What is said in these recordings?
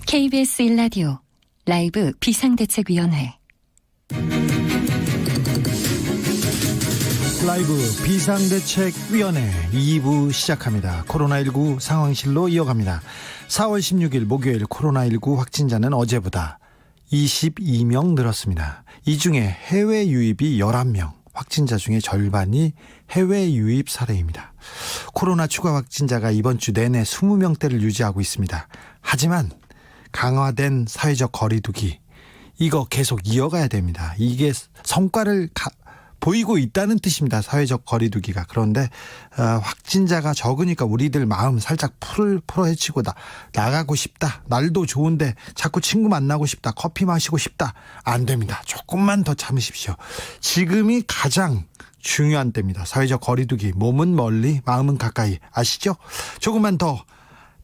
KBS 1라디오 라이브 비상대책위원회 라이브 비상대책위원회 2부 시작합니다. 코로나19 상황실로 이어갑니다. 4월 16일 목요일 코로나19 확진자는 어제보다 22명 늘었습니다. 이 중에 해외 유입이 11명, 확진자 중에 절반이 해외 유입 사례입니다. 코로나 추가 확진자가 이번 주 내내 20명대를 유지하고 있습니다. 하지만 강화된 사회적 거리두기, 이거 계속 이어가야 됩니다. 이게 성과를 보이고 있다는 뜻입니다. 사회적 거리두기가. 그런데 확진자가 적으니까 우리들 마음 살짝 풀어헤치고 나가고 싶다. 날도 좋은데 자꾸 친구 만나고 싶다. 커피 마시고 싶다. 안 됩니다. 조금만 더 참으십시오. 지금이 가장 중요한 때입니다. 사회적 거리두기. 몸은 멀리 마음은 가까이. 아시죠? 조금만 더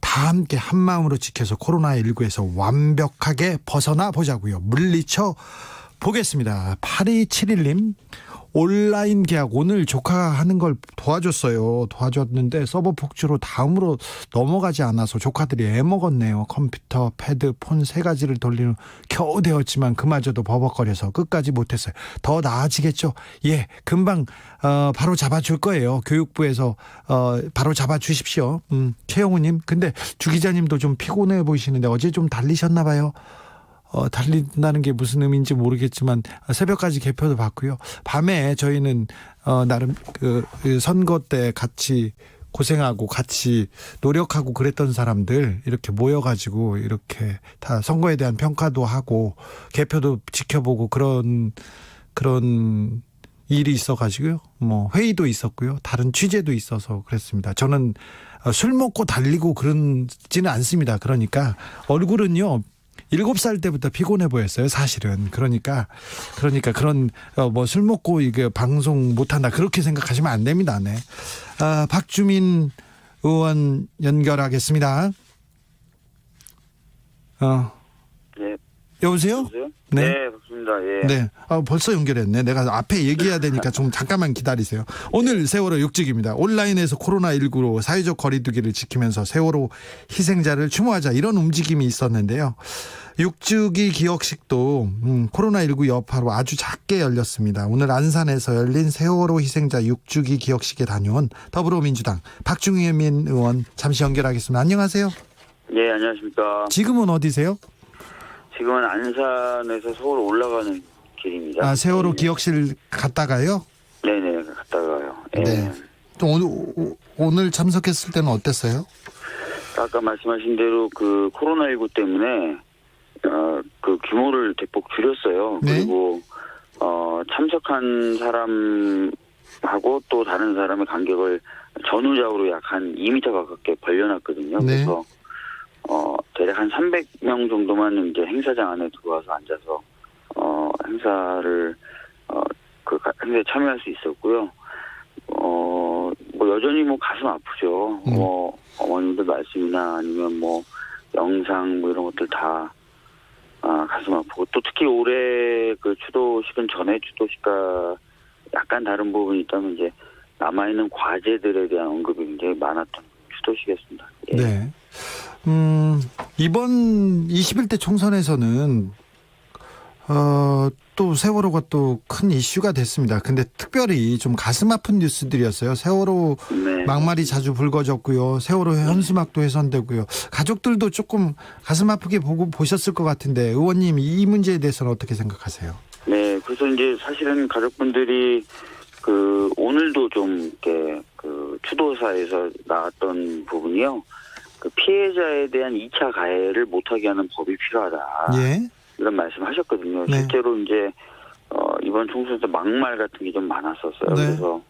다 함께 한마음으로 지켜서 코로나19에서 완벽하게 벗어나 보자고요. 물리쳐 보겠습니다. 8271님, 온라인 계약 오늘 조카가 하는 걸 도와줬는데 서버 폭주로 다음으로 넘어가지 않아서 조카들이 애먹었네요. 컴퓨터, 패드, 폰 3가지를 돌리는 겨우 되었지만 그마저도 버벅거려서 끝까지 못했어요. 더 나아지겠죠? 예, 금방 바로 잡아줄 거예요. 교육부에서 바로 잡아주십시오. 최영우님, 근데 주 기자님도 좀 피곤해 보이시는데 어제 좀 달리셨나 봐요. 달린다는 게 무슨 의미인지 모르겠지만 새벽까지 개표도 받고요. 밤에 저희는 나름 그 선거 때 같이 고생하고 같이 노력하고 그랬던 사람들 이렇게 모여가지고 이렇게 다 선거에 대한 평가도 하고 개표도 지켜보고 그런 일이 있어가지고요. 뭐 회의도 있었고요. 다른 취재도 있어서 그랬습니다. 저는 술 먹고 달리고 그러지는 않습니다. 그러니까 얼굴은요, 7살 때부터 피곤해 보였어요, 사실은. 그러니까 그런 뭐 술 먹고 이게 방송 못한다 그렇게 생각하시면 안 됩니다. 네. 박주민 의원 연결하겠습니다. 네. 여보세요? 네, 맞습니다. 예. 네. 벌써 연결했네. 내가 앞에 얘기해야 되니까 좀 잠깐만 기다리세요. 오늘 세월호 6주기입니다. 온라인에서 코로나19로 사회적 거리두기를 지키면서 세월호 희생자를 추모하자, 이런 움직임이 있었는데요. 6주기 기억식도 코로나19 여파로 아주 작게 열렸습니다. 오늘 안산에서 열린 세월호 희생자 6주기 기억식에 다녀온 더불어민주당 박주민 의원 잠시 연결하겠습니다. 안녕하세요. 예, 안녕하십니까. 지금은 어디세요? 지금은 안산에서 서울 올라가는 길입니다. 세월호 네. 기억실 갔다가요? 네네, 갔다가요. 예. 네. 또 오늘 참석했을 때는 어땠어요? 아까 말씀하신 대로 그 코로나19 때문에 그 규모를 대폭 줄였어요. 네. 그리고 참석한 사람하고 또 다른 사람의 간격을 전후좌우로 약 한 2m 가깝게 벌려놨거든요. 네. 그래서 대략 한 300명 정도만 이제 행사장 안에 들어와서 앉아서 행사를 행사에 참여할 수 있었고요. 뭐 여전히 뭐 가슴 아프죠. 뭐 어머님들 말씀이나 아니면 뭐 영상 뭐 이런 것들 다 가슴 아프고, 또 특히 올해 그 추도식은 전에 추도식과 약간 다른 부분이 있다면 이제 남아있는 과제들에 대한 언급이 굉장히 많았던 추도식이었습니다. 예. 네. 이번 21대 총선에서는 또 세월호가 또 큰 이슈가 됐습니다. 근데 특별히 좀 가슴 아픈 뉴스들이었어요. 세월호 네. 막말이 자주 불거졌고요. 세월호 현수막도 훼손되고요. 가족들도 조금 가슴 아프게 보셨을 것 같은데, 의원님 이 문제에 대해서는 어떻게 생각하세요? 네, 그래서 이제 사실은 가족분들이 오늘도 좀 이렇게 추도사에서 나왔던 부분이요. 그 피해자에 대한 2차 가해를 못하게 하는 법이 필요하다. 예. 이런 말씀하셨거든요. 네. 실제로 이제 이번 총선에서 막말 같은 게 좀 많았었어요. 네. 그래서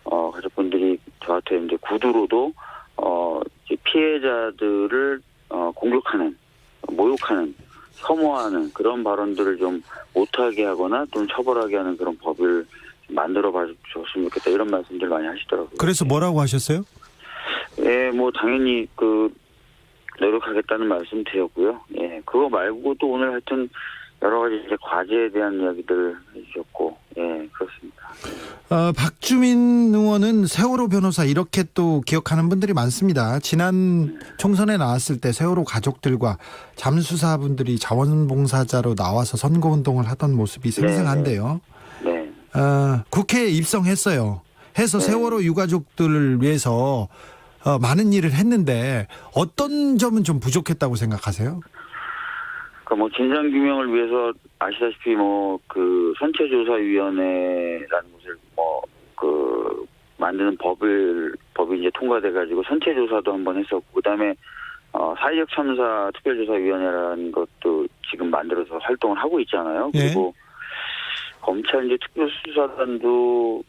가족분들이 저한테 이제 구두로도 이제 피해자들을 공격하는, 모욕하는, 혐오하는 그런 발언들을 좀 못하게 하거나 좀 처벌하게 하는 그런 법을 만들어 봐줬으면 좋겠다, 이런 말씀들 많이 하시더라고요. 그래서 뭐라고 하셨어요? 예, 뭐 당연히 노력하겠다는 말씀 드렸고요. 예, 그거 말고 또 오늘 하여튼 여러 가지 이제 과제에 대한 이야기들 해주셨고, 예, 그렇습니다. 박주민 의원은 세월호 변호사 이렇게 또 기억하는 분들이 많습니다. 지난 총선에 나왔을 때 세월호 가족들과 잠수사분들이 자원봉사자로 나와서 선거운동을 하던 모습이 생생한데요. 네. 국회에 입성했어요. 해서 네. 세월호 유가족들을 위해서 많은 일을 했는데 어떤 점은 좀 부족했다고 생각하세요? 그러니까 진상규명을 위해서 아시다시피 그 선체조사위원회라는 것을 만드는 법이 이제 통과돼가지고 선체조사도 한번 했었고, 그 다음에 사회적 참사 특별조사위원회라는 것도 지금 만들어서 활동을 하고 있잖아요. 예. 그리고 검찰 이제 특별수사단도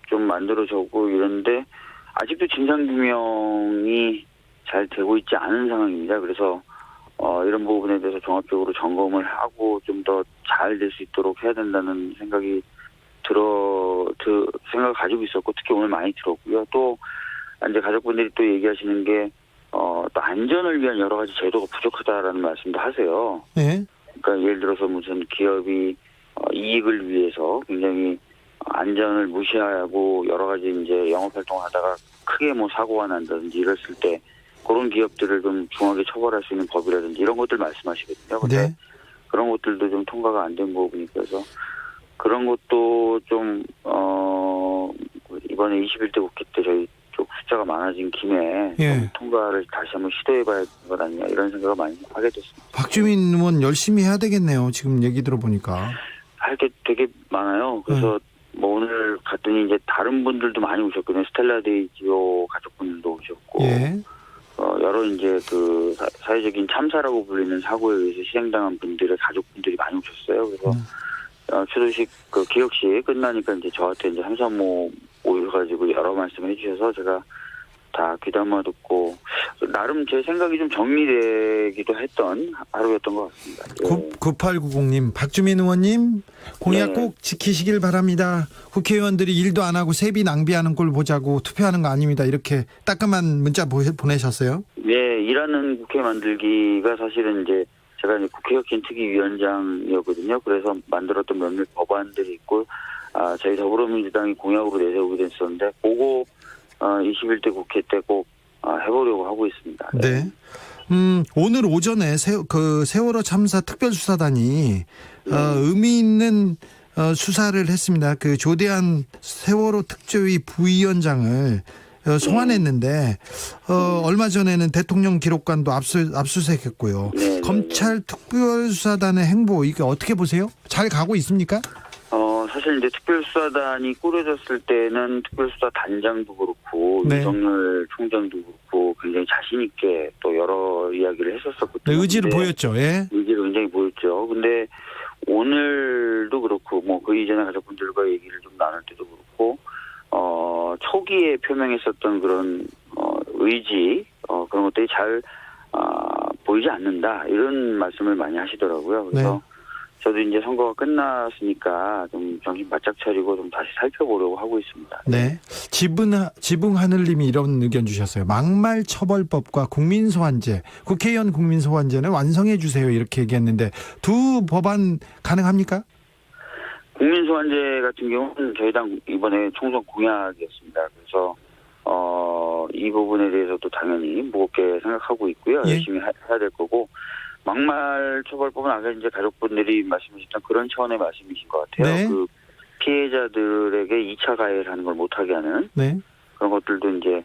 좀 만들어졌고 이런데 아직도 진상규명이 잘 되고 있지 않은 상황입니다. 그래서 이런 부분에 대해서 종합적으로 점검을 하고 좀 더 잘 될 수 있도록 해야 된다는 생각을 가지고 있었고, 특히 오늘 많이 들었고요. 또 이제 가족분들이 또 얘기하시는 게 또 안전을 위한 여러 가지 제도가 부족하다라는 말씀도 하세요. 네. 그러니까 예를 들어서 무슨 기업이 이익을 위해서 굉장히 안전을 무시하고 여러 가지 이제 영업 활동하다가 크게 사고가 난다든지 이랬을 때 그런 기업들을 좀 중하게 처벌할 수 있는 법이라든지 이런 것들 말씀하시거든요. 근데 네. 그런 것들도 좀 통과가 안 된 부분이 있어서 그런 것도 좀 이번에 21대 국회 때 저희 쪽 숫자가 많아진 김에 예. 좀 통과를 다시 한번 시도해봐야 될 것 아니냐 이런 생각을 많이 하게 됐습니다. 박주민 의원 열심히 해야 되겠네요. 지금 얘기 들어보니까. 할 게 되게 많아요. 그래서 오늘 갔더니 이제 다른 분들도 많이 오셨거든요. 스텔라데이지오 가족분들도 오셨고, 예. 여러 이제 사회적인 참사라고 불리는 사고에 의해서 희생당한 분들의 가족분들이 많이 오셨어요. 그래서 추도식 기억식 끝나니까 이제 저한테 이제 삼삼오 오셔가지고 여러 말씀을 해주셔서 제가 다 귀담아 듣고 나름 제 생각이 좀 정리되기도 했던 하루였던 것 같습니다. 예. 9890님, 박주민 의원님 공약 네. 꼭 지키시길 바랍니다. 국회의원들이 일도 안 하고 세비 낭비하는 꼴 보자고 투표하는 거 아닙니다. 이렇게 따끔한 문자 보내셨어요. 네, 일하는 국회 만들기가 사실은 이제 제가 이제 국회혁신특위위원장이었거든요. 그래서 만들었던 몇몇 법안들이 있고, 저희 더불어민주당이 공약으로 내세우게 됐었는데, 그거 21대 국회 때 꼭 해보려고 하고 있습니다. 네. 오늘 오전에 세월호 참사 특별수사단이 의미 있는 수사를 했습니다. 조대한 세월호 특조위 부위원장을 소환했는데 얼마 전에는 대통령 기록관도 압수수색했고요. 네, 검찰 특별수사단의 행보 이게 어떻게 보세요? 잘 가고 있습니까? 사실 이제 특별수사단이 꾸려졌을 때는 특별수사단장도 그렇고 네. 윤석열 총장도 그렇고 굉장히 자신 있게 또 여러 이야기를 했었었거든요. 네, 의지를 보였죠. 예. 의지를 굉장히 보였죠. 근데 오늘도 그렇고 그 이전에 가족분들과 얘기를 좀 나눌 때도 그렇고 초기에 표명했었던 그런 의지 그런 것들이 잘 보이지 않는다 이런 말씀을 많이 하시더라고요. 그래서 네. 저도 이제 선거가 끝났으니까 좀 정신 바짝 차리고 좀 다시 살펴보려고 하고 있습니다. 네. 지붕하늘님이 이런 의견 주셨어요. 막말처벌법과 국민소환제, 국회의원 국민소환제는 완성해 주세요. 이렇게 얘기했는데 두 법안 가능합니까? 국민소환제 같은 경우는 저희 당 이번에 총선 공약이었습니다. 그래서 이 부분에 대해서도 당연히 무겁게 생각하고 있고요. 예. 열심히 해야 될 거고. 막말 처벌법은 아까 이제 가족분들이 말씀하셨던 그런 차원의 말씀이신 것 같아요. 네. 피해자들에게 2차 가해를 하는 걸 못하게 하는 네. 그런 것들도 이제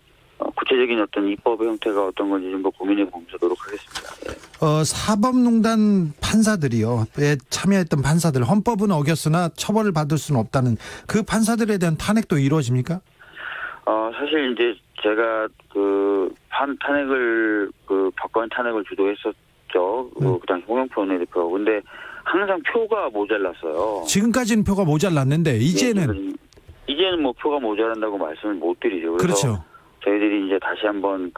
구체적인 어떤 입법의 형태가 어떤 건지 좀 더 고민해 보면서 노력하겠습니다. 네. 사법농단 판사들이요. 참여했던 판사들 헌법은 어겼으나 처벌을 받을 수는 없다는 그 판사들에 대한 탄핵도 이루어집니까? 사실 이제 제가 박관 탄핵을 주도했었죠. 그 당시 홍영표 원내대표가. 근데 항상 표가 모자랐어요. 지금까지는 표가 모자랐는데 이제는 이제는 표가 모자란다고 말씀을 못 드리죠. 그래서 그렇죠. 저희들이 이제 다시 한번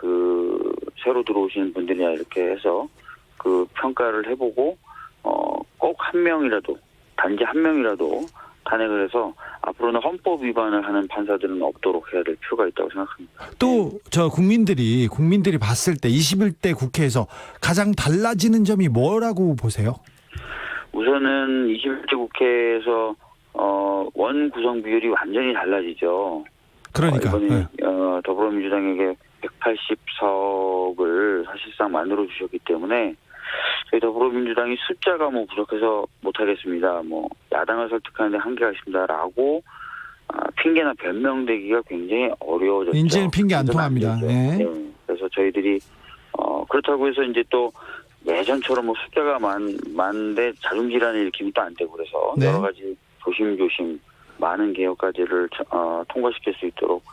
새로 들어오시는 분들이나 이렇게 해서 평가를 해보고 꼭 한 명이라도 단지 한 명이라도 탄핵을 해서 앞으로는 헌법 위반을 하는 판사들은 없도록 해야 될 필요가 있다고 생각합니다. 또 국민들이 봤을 때 21대 국회에서 가장 달라지는 점이 뭐라고 보세요? 우선은 21대 국회에서 원 구성 비율이 완전히 달라지죠. 그러니까. 이번에 네. 더불어민주당에게 180석을 사실상 만들어 주셨기 때문에 저희 더불어민주당이 숫자가 부족해서 못하겠습니다. 야당을 설득하는데 한계가 있습니다라고 핑계나 변명되기가 굉장히 어려워졌죠. 이제는 핑계 안 통합니다. 예. 네. 그래서 저희들이 그렇다고 해서 이제 또 예전처럼 숫자가 많은데 자중질환을 일으키면 또 안 되고 그래서 네. 여러 가지 조심조심 많은 개혁까지를 통과시킬 수 있도록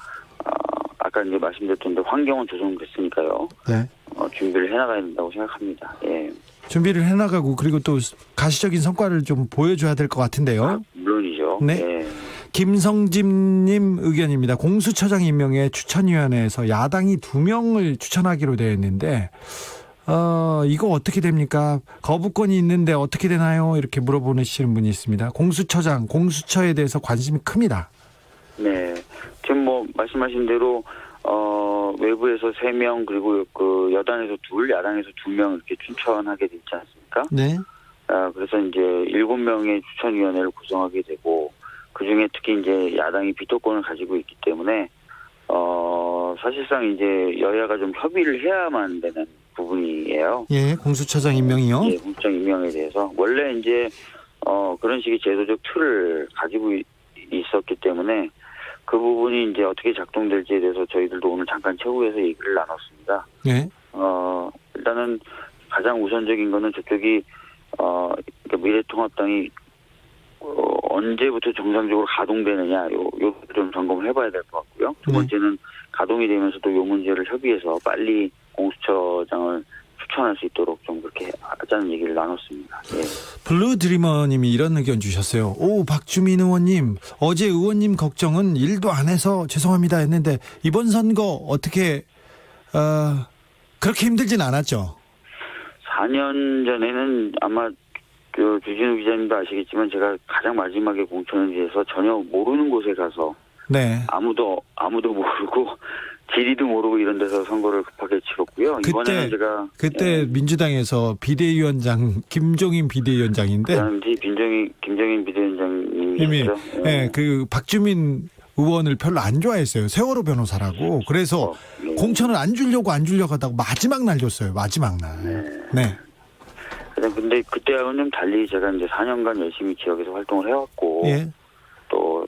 아까 이제 말씀드렸던 데 환경은 조성됐으니까요. 네. 준비를 해나가야 된다고 생각합니다. 예. 준비를 해나가고 그리고 또 가시적인 성과를 좀 보여줘야 될 것 같은데요. 물론이죠. 네. 예. 김성진님 의견입니다. 공수처장 임명에 추천위원회에서 야당이 2명을 추천하기로 되어 있는데 이거 어떻게 됩니까? 거부권이 있는데 어떻게 되나요? 이렇게 물어보시는 분이 있습니다. 공수처장, 공수처에 대해서 관심이 큽니다. 네. 지금 말씀하신 대로 외부에서 3명 그리고 그 여당에서 2, 야당에서 2명 이렇게 추천하게 되지 않습니까? 네. 그래서 이제 7명의 추천위원회를 구성하게 되고 그중에 특히 이제 야당이 비토권을 가지고 있기 때문에 사실상 이제 여야가 좀 협의를 해야만 되는 부분이에요. 예, 공수처장 임명이요. 예, 공수처장 임명에 대해서 원래 이제 그런 식의 제도적 틀을 가지고 있었기 때문에 그 부분이 이제 어떻게 작동될지에 대해서 저희들도 오늘 잠깐 최고에서 얘기를 나눴습니다. 네. 일단은 가장 우선적인 거는 저쪽이 그러니까 미래통합당이 언제부터 정상적으로 가동되느냐 요 좀 점검을 해봐야 될 것 같고요. 두 번째는 가동이 되면서도 요 문제를 협의해서 빨리 공수처장을 추천할 수 있도록 좀 그렇게 하자는 얘기를 나눴습니다. 예. 블루드리머님이 이런 의견 주셨어요. 오, 박주민 의원님, 어제 의원님 걱정은 일도 안 해서 죄송합니다 했는데 이번 선거 어떻게 그렇게 힘들진 않았죠? 4년 전에는 아마 주진우 기자님도 아시겠지만 제가 가장 마지막에 공천에 대해서 전혀 모르는 곳에 가서 네. 아무도 모르고 지리도 모르고 이런 데서 선거를 급하게 치렀고요. 이번에는 제가 그때 민주당에서 비대위원장 김종인 비대위원장인데 김종인 비대위원장님이셨죠. 네, 그 박주민 의원을 별로 안 좋아했어요. 세월호 변호사라고. 그래서 공천을 안 주려고 하다가 마지막 날 줬어요. 마지막 날. 네. 근데 그때하고는 좀 달리 제가 이제 4년간 열심히 지역에서 활동을 해왔고 예. 또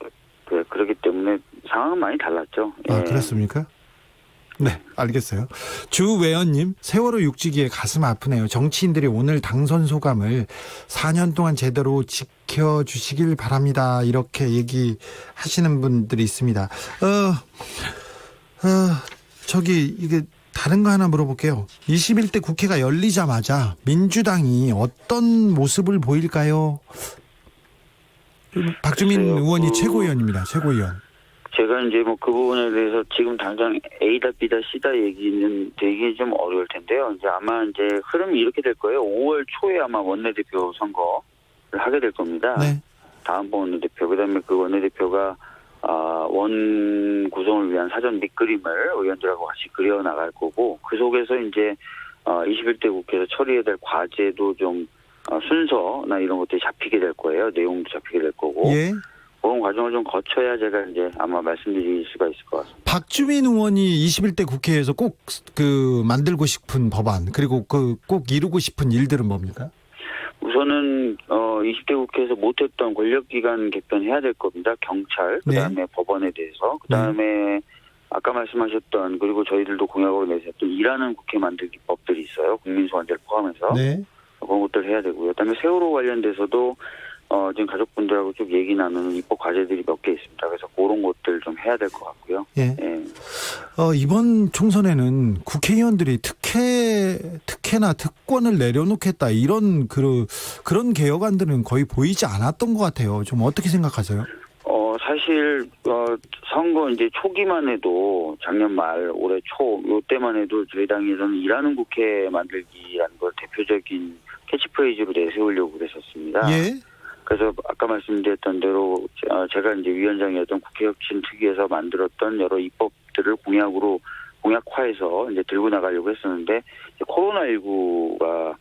그렇기 때문에 상황은 많이 달랐죠. 예. 그렇습니까? 네, 알겠어요. 주외원님, 세월호 6주기에 가슴 아프네요. 정치인들이 오늘 당선 소감을 4년 동안 제대로 지켜주시길 바랍니다. 이렇게 얘기하시는 분들이 있습니다. 이게 다른 거 하나 물어볼게요. 21대 국회가 열리자마자 민주당이 어떤 모습을 보일까요? 박주민 의원이 최고위원입니다. 최고위원. 제가 이제 그 부분에 대해서 지금 당장 A다 B다 C다 얘기는 되게 좀 어려울 텐데요. 이제 아마 이제 흐름이 이렇게 될 거예요. 5월 초에 아마 원내대표 선거를 하게 될 겁니다. 네. 다음번 원내대표. 그다음에 그 원내대표가 원 구성을 위한 사전 밑그림을 의원들하고 같이 그려 나갈 거고 그 속에서 이제 21대 국회에서 처리해야 될 과제도 좀 순서나 이런 것들이 잡히게 될 거예요. 내용도 잡히게 될 거고. 예. 그런 과정을 좀 거쳐야 제가 이제 아마 말씀드릴 수가 있을 것 같습니다. 박주민 의원이 21대 국회에서 꼭 만들고 싶은 법안 그리고 꼭 이루고 싶은 일들은 뭡니까? 우선은 20대 국회에서 못했던 권력기관 개편해야 될 겁니다. 경찰, 그다음에 네. 법원에 대해서, 그다음에 아까 말씀하셨던 그리고 저희들도 공약으로 내세웠던 일하는 국회 만들기 법들이 있어요. 국민소환제를 포함해서. 네. 그런 것들 해야 되고요. 그다음에 세월호 관련돼서도 지금 가족분들하고 쭉 얘기 나누는 입법 과제들이 몇 개 있습니다. 그래서 그런 것들 좀 해야 될 것 같고요. 예. 예. 이번 총선에는 국회의원들이 특혜나 특권을 내려놓겠다 이런 그런 개혁안들은 거의 보이지 않았던 것 같아요. 좀 어떻게 생각하세요? 사실 선거 이제 초기만 해도 작년 말 올해 초 요때만 해도 저희 당에서는 일하는 국회 만들기라는 걸 대표적인 캐치프레이즈로 내세우려고 그랬었습니다. 예. 그래서 아까 말씀드렸던 대로 제가 이제 위원장이었던 국회혁신특위에서 만들었던 여러 입법들을 공약화해서 이제 들고 나가려고 했었는데 코로나19가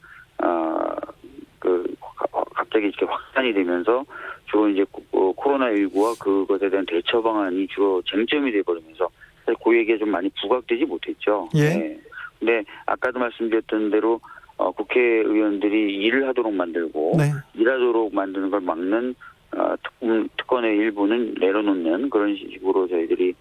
갑자기 이렇게 확산이 되면서 주로 이제 코로나 코로나19와 그것에 대한 대처 방안이 주로 쟁점이 돼버리면서 사실 그 얘기가 좀 많이 부각되지 못했죠. 예. 네. 근데 아까도 말씀드렸던 대로 국회의원들이 일을 하도록 만들고 네. 일하도록 만드는 걸 막는 특권의 일부는 내려놓는 그런 식으로 저희들이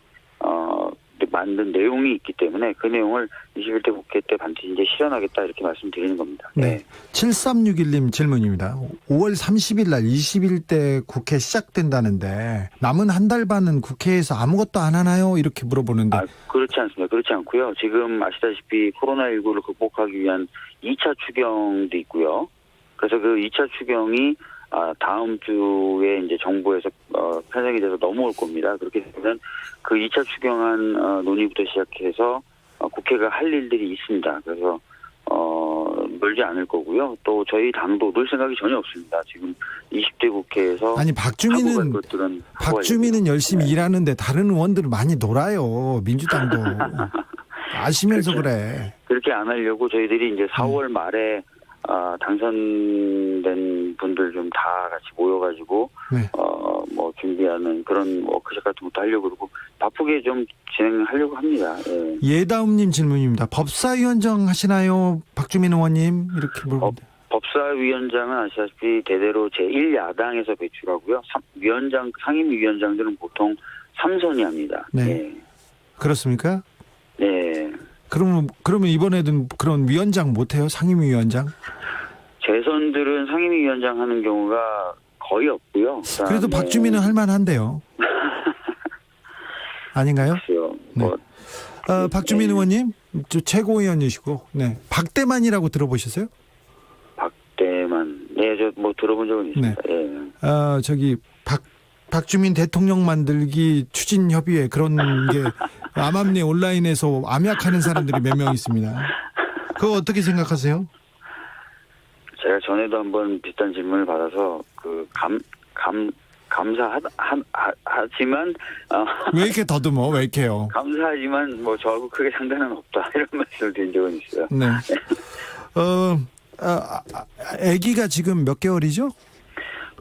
만든 내용이 있기 때문에 그 내용을 21대 국회 때 반드시 이제 실현하겠다 이렇게 말씀드리는 겁니다. 네. 7361님 질문입니다. 5월 30일 날 21대 국회 시작된다는데 남은 한 달 반은 국회에서 아무것도 안 하나요? 이렇게 물어보는데. 그렇지 않습니다. 그렇지 않고요. 지금 아시다시피 코로나19를 극복하기 위한 2차 추경도 있고요. 그래서 그 2차 추경이 다음 주에 이제 정부에서 편성이 돼서 넘어올 겁니다. 그렇게 되면 그 2차 추경안 논의부터 시작해서 국회가 할 일들이 있습니다. 그래서 멀지 않을 거고요. 또 저희 당도 놀 생각이 전혀 없습니다. 지금 20대 국회에서 아니 박주민은 열심히 네. 일하는데 다른 의원들은 많이 놀아요. 민주당도 아시면서 그래. 그렇게 안 하려고 저희들이 이제 4월 말에 당선된 분들 좀 다 같이 모여가지고 네. 뭐 준비하는 그런 워크숍 같은 것도 하려고 그러고 바쁘게 좀 진행하려고 합니다. 예. 예다움님 질문입니다. 법사위원장 하시나요, 박주민 의원님? 이렇게 물어봅니다. 법사위원장은 아시다시피 대대로 제1야당에서 배출하고요. 상임위원장들은 보통 3선이 합니다. 네. 예. 그렇습니까? 네. 그러면 이번에도 그런 위원장 못해요? 상임위원장? 재선들은 상임위원장 하는 경우가 거의 없고요. 그래도 박주민은 할만한데요. 아닌가요? 글쎄요. 네. 박주민 의원님, 최고위원이시고, 네. 박대만이라고 들어보셨어요? 박대만. 네, 저 뭐 들어본 적은 있습니다. 네. 예. 박주민 대통령 만들기 추진협의회 그런 게 암암리 온라인에서 암약하는 사람들이 몇 명 있습니다. 그거 어떻게 생각하세요? 제가 전에도 한번 비슷한 질문을 받아서 감사하지만 왜 이렇게 더듬어? 왜 이렇게요? 감사하지만 뭐 저하고 크게 상관은 없다 이런 말씀을 드린 적은 있어요. 네. 아기가 지금 몇 개월이죠?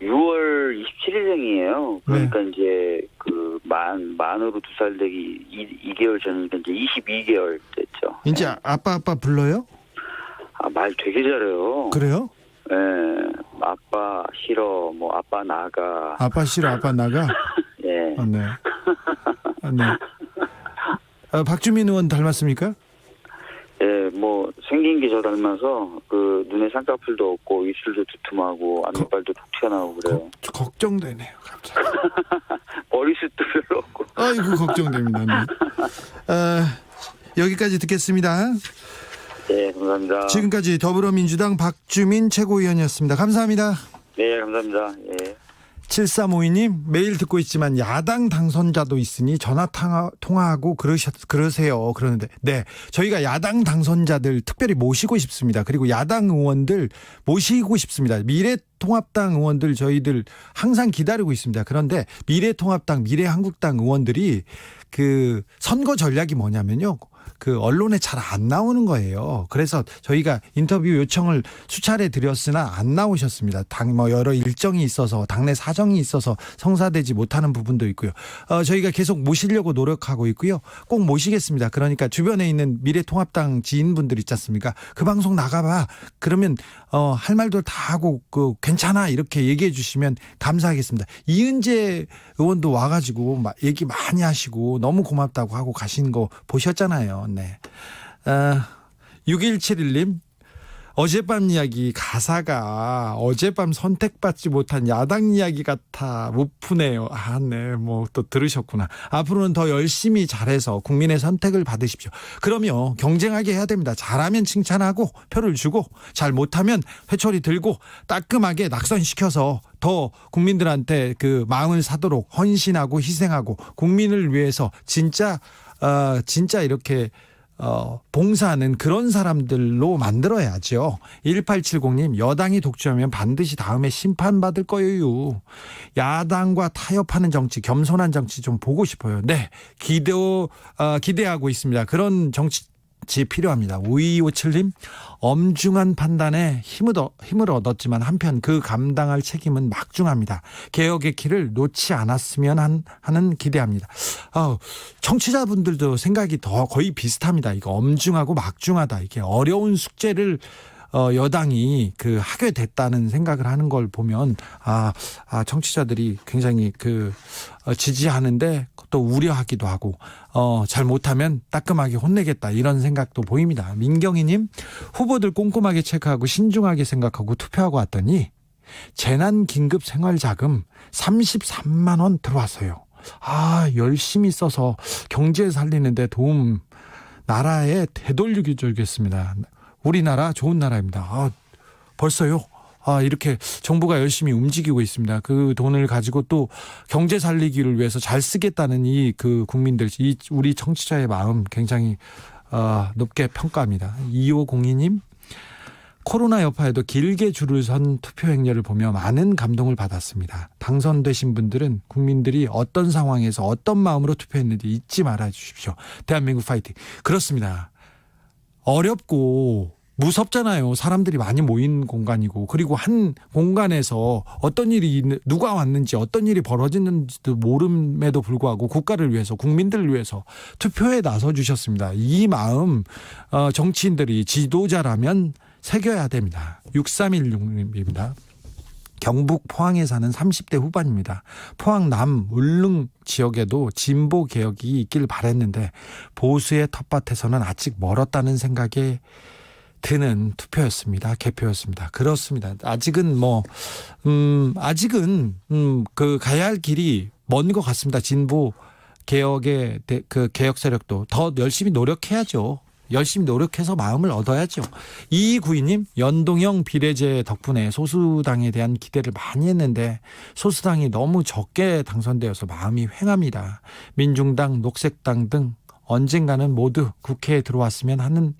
6월 27일생이에요. 그러니까 네. 이제 만으로 2살 되기 2개월 전이니까 이제 22개월 됐죠. 이제 네. 아빠 불러요? 말 되게 잘해요. 그래요? 예. 아빠 싫어, 뭐 아빠 나가. 아빠 싫어, 아빠 나가? 예. 네. 네. 박주민 의원 닮았습니까? 예, 뭐 생긴 게 저 닮아서 그 눈에 쌍꺼풀도 없고 입술도 두툼하고 앞니빨도 툭 튀어나오고 그래요. 걱정되네요, 갑자기. 머리숱도 별로 없고. 아이고 걱정됩니다. 네. 여기까지 듣겠습니다. 네, 감사합니다. 지금까지 더불어민주당 박주민 최고위원이었습니다. 감사합니다. 네, 감사합니다. 예. 7352님, 매일 듣고 있지만 야당 당선자도 있으니 전화 통화하고 그러세요. 그러는데, 네, 저희가 야당 당선자들 특별히 모시고 싶습니다. 그리고 야당 의원들 모시고 싶습니다. 미래통합당 의원들 저희들 항상 기다리고 있습니다. 그런데 미래통합당, 미래한국당 의원들이 그 선거 전략이 뭐냐면요. 그 언론에 잘 안 나오는 거예요. 그래서 저희가 인터뷰 요청을 수차례 드렸으나 안 나오셨습니다. 여러 일정이 있어서 당내 사정이 있어서 성사되지 못하는 부분도 있고요. 저희가 계속 모시려고 노력하고 있고요. 꼭 모시겠습니다. 그러니까 주변에 있는 미래통합당 지인분들 있지 않습니까? 그 방송 나가봐. 그러면 할 말도 다 하고 괜찮아 이렇게 얘기해 주시면 감사하겠습니다. 이은재 의원도 와가지고 얘기 많이 하시고 너무 고맙다고 하고 가신 거 보셨잖아요. 네. 6171님, 어젯밤 이야기 가사가 어젯밤 선택받지 못한 야당 이야기 같아 못 푸네요. 네, 뭐 또 들으셨구나. 앞으로는 더 열심히 잘해서 국민의 선택을 받으십시오. 그러면 경쟁하게 해야 됩니다. 잘하면 칭찬하고 표를 주고 잘 못하면 회초리 들고 따끔하게 낙선시켜서 더 국민들한테 그 마음을 사도록 헌신하고 희생하고 국민을 위해서 진짜 이렇게 봉사하는 그런 사람들로 만들어야죠. 1870님, 여당이 독주하면 반드시 다음에 심판받을 거예요. 야당과 타협하는 정치, 겸손한 정치 좀 보고 싶어요. 네, 기대하고 있습니다. 그런 정치 같이 필요합니다. 5257님, 엄중한 판단에 힘을 얻었지만 한편 그 감당할 책임은 막중합니다. 개혁의 길을 놓지 않았으면 하는 기대합니다. 청취자분들도 생각이 거의 비슷합니다. 이거 엄중하고 막중하다. 이게 어려운 숙제를 여당이 하게 됐다는 생각을 하는 걸 보면 청취자들이 굉장히 지지하는데 또 우려하기도 하고 잘못하면 따끔하게 혼내겠다 이런 생각도 보입니다. 민경희님, 후보들 꼼꼼하게 체크하고 신중하게 생각하고 투표하고 왔더니 재난긴급생활자금 33만 원 들어왔어요. 열심히 써서 경제 살리는데 나라에 되돌리기 줄겠습니다. 우리나라 좋은 나라입니다. 벌써요. 이렇게 정부가 열심히 움직이고 있습니다. 그 돈을 가지고 또 경제 살리기를 위해서 잘 쓰겠다는 국민들, 우리 청취자의 마음 굉장히 높게 평가합니다. 2502님, 코로나 여파에도 길게 줄을 선 투표 행렬을 보며 많은 감동을 받았습니다. 당선되신 분들은 국민들이 어떤 상황에서 어떤 마음으로 투표했는지 잊지 말아 주십시오. 대한민국 파이팅. 그렇습니다. 어렵고 무섭잖아요. 사람들이 많이 모인 공간이고, 그리고 한 공간에서 어떤 일이 누가 왔는지 어떤 일이 벌어지는지도 모름에도 불구하고 국가를 위해서, 국민들을 위해서 투표에 나서 주셨습니다. 이 마음 정치인들이 지도자라면 새겨야 됩니다. 6316님입니다. 경북 포항에 사는 30대 후반입니다. 포항 남 울릉 지역에도 진보 개혁이 있길 바랬는데 보수의 텃밭에서는 아직 멀었다는 생각에 드는 투표였습니다. 개표였습니다. 그렇습니다. 아직은 가야 할 길이 먼 것 같습니다. 진보 개혁의 개혁 세력도 더 열심히 노력해야죠. 열심히 노력해서 마음을 얻어야죠. 2292님, 연동형 비례제 덕분에 소수당에 대한 기대를 많이 했는데 소수당이 너무 적게 당선되어서 마음이 횡합니다. 민중당, 녹색당 등 언젠가는 모두 국회에 들어왔으면 하는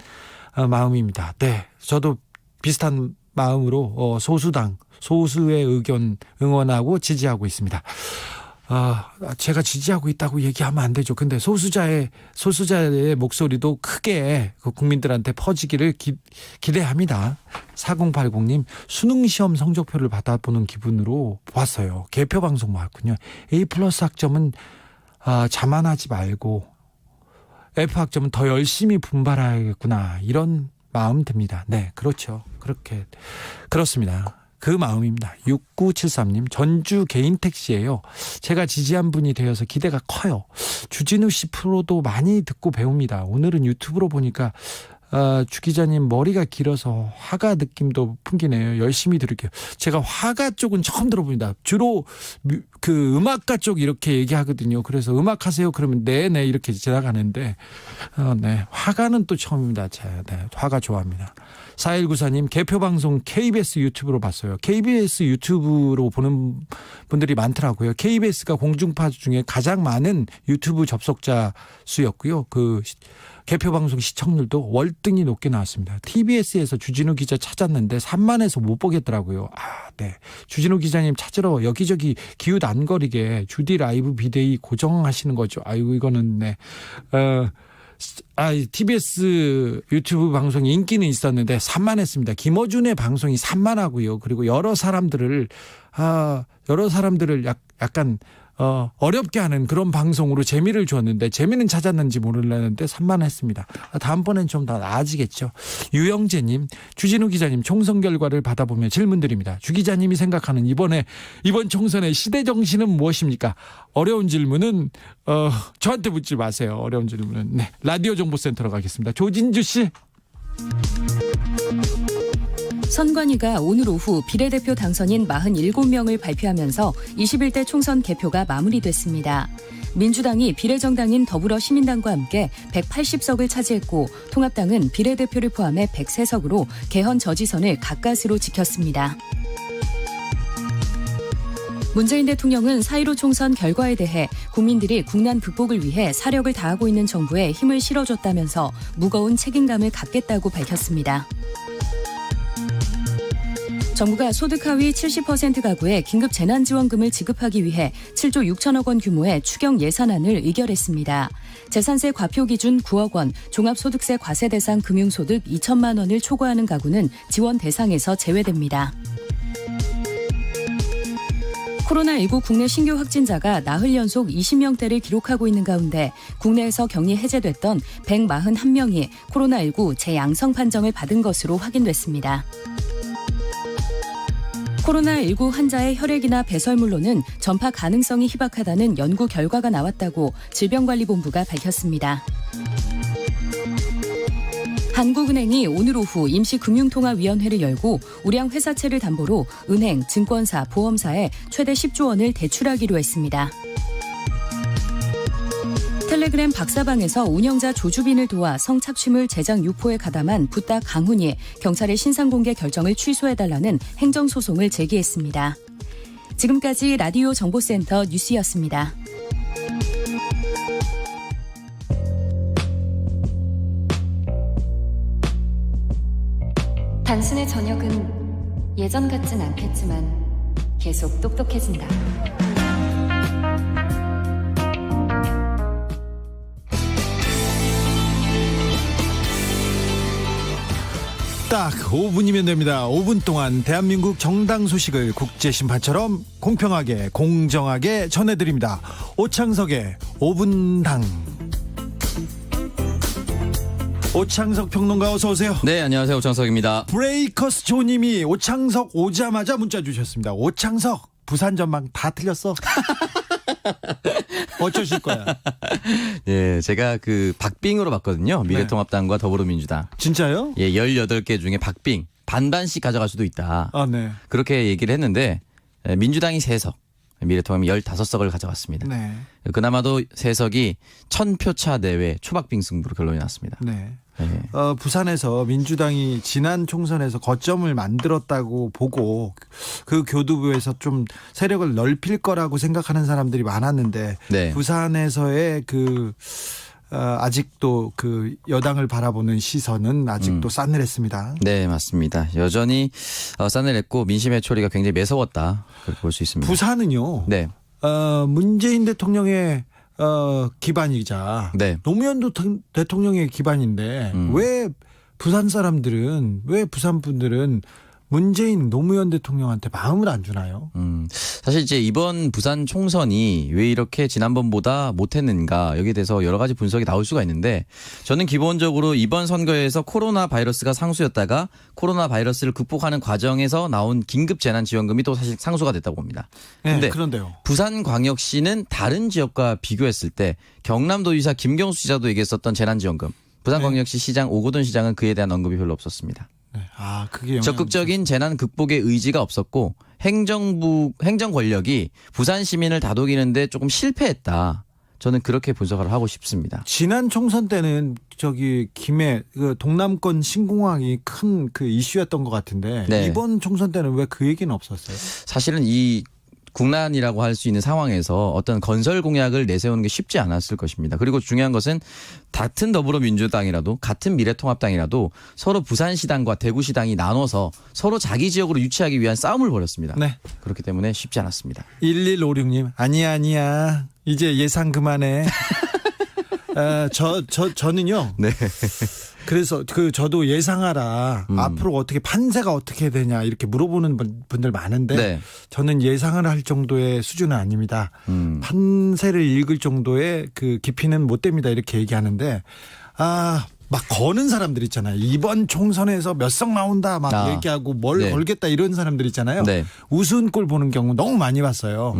마음입니다. 네, 저도 비슷한 마음으로 소수당, 소수의 의견 응원하고 지지하고 있습니다. 제가 지지하고 있다고 얘기하면 안 되죠. 근데 소수자의 목소리도 크게 국민들한테 퍼지기를 기대합니다. 4080님, 수능시험 성적표를 받아보는 기분으로 보았어요. 개표 방송 봤군요. A+ 학점은 자만하지 말고 F 학점은 더 열심히 분발해야겠구나, 이런 마음 듭니다. 네, 그렇죠. 그렇습니다. 그 마음입니다. 6973님, 전주 개인 택시예요. 제가 지지한 분이 되어서 기대가 커요. 주진우 씨 프로도 많이 듣고 배웁니다. 오늘은 유튜브로 보니까 주 기자님 머리가 길어서 화가 느낌도 풍기네요. 열심히 들을게요. 제가 화가 쪽은 처음 들어봅니다. 주로 음악가 쪽 이렇게 얘기하거든요. 그래서 음악 하세요 그러면 네네 이렇게 지나가는데 네, 화가는 또 처음입니다. 네, 화가 좋아합니다. 4194님, 개표방송 KBS 유튜브로 봤어요. KBS 유튜브로 보는 분들이 많더라고요. KBS가 공중파 중에 가장 많은 유튜브 접속자 수였고요. 개표방송 시청률도 월등히 높게 나왔습니다. TBS에서 주진우 기자 찾았는데 3만에서 못 보겠더라고요. 네. 주진우 기자님 찾으러 여기저기 기웃 안 거리게 주디 라이브 비데이 고정하시는 거죠. 이거는 네. TBS 유튜브 방송이 인기는 있었는데 산만했습니다. 김어준의 방송이 산만하고요. 그리고 여러 사람들을 약간 어렵게 하는 그런 방송으로 재미를 줬는데 재미는 찾았는지 모르겠는데 산만했습니다. 다음번엔 좀 더 나아지겠죠. 유영재님, 주진우 기자님 총선 결과를 받아보며 질문드립니다. 주 기자님이 생각하는 이번 총선의 시대 정신은 무엇입니까? 어려운 질문은 저한테 묻지 마세요. 어려운 질문은 네, 라디오 정보센터로 가겠습니다. 조진주 씨. 선관위가 오늘 오후 비례대표 당선인 47명을 발표하면서 21대 총선 개표가 마무리됐습니다. 민주당이 비례정당인 더불어시민당과 함께 180석을 차지했고 통합당은 비례대표를 포함해 103석으로 개헌 저지선을 가까스로 지켰습니다. 문재인 대통령은 4.15 총선 결과에 대해 국민들이 국난 극복을 위해 사력을 다하고 있는 정부에 힘을 실어줬다면서 무거운 책임감을 갖겠다고 밝혔습니다. 정부가 소득 하위 70% 가구에 긴급 재난지원금을 지급하기 위해 7조 6천억 원 규모의 추경 예산안을 의결했습니다. 재산세 과표 기준 9억 원, 종합소득세 과세 대상 금융소득 2천만 원을 초과하는 가구는 지원 대상에서 제외됩니다. 코로나19 국내 신규 확진자가 나흘 연속 20명대를 기록하고 있는 가운데 국내에서 격리 해제됐던 141명이 코로나19 재양성 판정을 받은 것으로 확인됐습니다. 코로나19 환자의 혈액이나 배설물로는 전파 가능성이 희박하다는 연구 결과가 나왔다고 질병관리본부가 밝혔습니다. 한국은행이 오늘 오후 임시금융통화위원회를 열고 우량 회사채를 담보로 은행, 증권사, 보험사에 최대 10조 원을 대출하기로 했습니다. 텔레그램 박사방에서 운영자 조주빈을 도와 성착취물 제작 유포에 가담한 붓다 강훈이 경찰의 신상공개 결정을 취소해달라는 행정소송을 제기했습니다. 지금까지 라디오 정보센터 뉴스였습니다. 당신의 저녁은 예전 같진 않겠지만 계속 똑똑해진다. 딱 5분이면 됩니다. 5분 동안 대한민국 정당 소식을 국제심판처럼 공평하게 공정하게 전해드립니다. 오창석의 5분당. 오창석 평론가 어서 오세요. 네, 안녕하세요. 오창석입니다. 브레이커스 조님이 오창석 오자마자 문자 주셨습니다. 오창석 부산 전망 다 틀렸어. 어쩌실 거야? 예, 제가 그 박빙으로 봤거든요. 미래통합당과 더불어민주당. 진짜요? 예, 18개 중에 박빙. 반반씩 가져갈 수도 있다. 아, 네. 그렇게 얘기를 했는데 민주당이 3석, 미래통합이 15석을 가져갔습니다. 네. 그나마도 3석이 1000표 차 내외 초박빙 승부로 결론이 났습니다. 네. 예. 부산에서 민주당이 지난 총선에서 거점을 만들었다고 보고 그 교두부에서 좀 세력을 넓힐 거라고 생각하는 사람들이 많았는데 네. 부산에서의 아직도 그 여당을 바라보는 시선은 아직도 싸늘했습니다. 네, 맞습니다. 여전히 싸늘했고 민심의 초리가 굉장히 매서웠다. 그렇게 볼 수 있습니다. 부산은요. 네. 문재인 대통령의 기반이자 네. 노무현 대통령의 기반인데 왜 부산 사람들은 왜 부산 분들은 문재인 노무현 대통령한테 마음을 안 주나요? 사실 이제 이번 부산 총선이 왜 이렇게 지난번보다 못했는가 여기에 대해서 여러 가지 분석이 나올 수가 있는데 저는 기본적으로 이번 선거에서 코로나 바이러스가 상수였다가 코로나 바이러스를 극복하는 과정에서 나온 긴급 재난지원금이 또 사실 상수가 됐다고 봅니다. 네, 그런데요. 부산광역시는 다른 지역과 비교했을 때 경남도지사 김경수 지사도 얘기했었던 재난지원금 부산광역시 시장 오고돈 시장은 그에 대한 언급이 별로 없었습니다. 네. 아, 그게 적극적인 재난 극복의 의지가 없었고 행정 권력이 부산 시민을 다독이는데 조금 실패했다. 저는 그렇게 분석을 하고 싶습니다. 지난 총선 때는 김해 동남권 신공항이 큰 그 이슈였던 것 같은데 네. 이번 총선 때는 왜 그 얘기는 없었어요? 사실은 이 국난이라고 할 수 있는 상황에서 어떤 건설 공약을 내세우는 게 쉽지 않았을 것입니다. 그리고 중요한 것은 같은 더불어민주당이라도 같은 미래통합당이라도 서로 부산시당과 대구시당이 나눠서 서로 자기 지역으로 유치하기 위한 싸움을 벌였습니다. 네. 그렇기 때문에 쉽지 않았습니다. 1156님 아니야 이제 예상 그만해. 저는요. 네. 그래서 저도 예상하라. 앞으로 어떻게 판세가 어떻게 되냐 이렇게 물어보는 분들 많은데 네. 저는 예상을 할 정도의 수준은 아닙니다. 판세를 읽을 정도의 그 깊이는 못 됩니다. 이렇게 얘기하는데 막 거는 사람들 있잖아요. 이번 총선에서 몇 석 나온다 막 얘기하고 뭘 네. 걸겠다 이런 사람들 있잖아요. 네. 우스운 꼴 보는 경우 너무 많이 봤어요.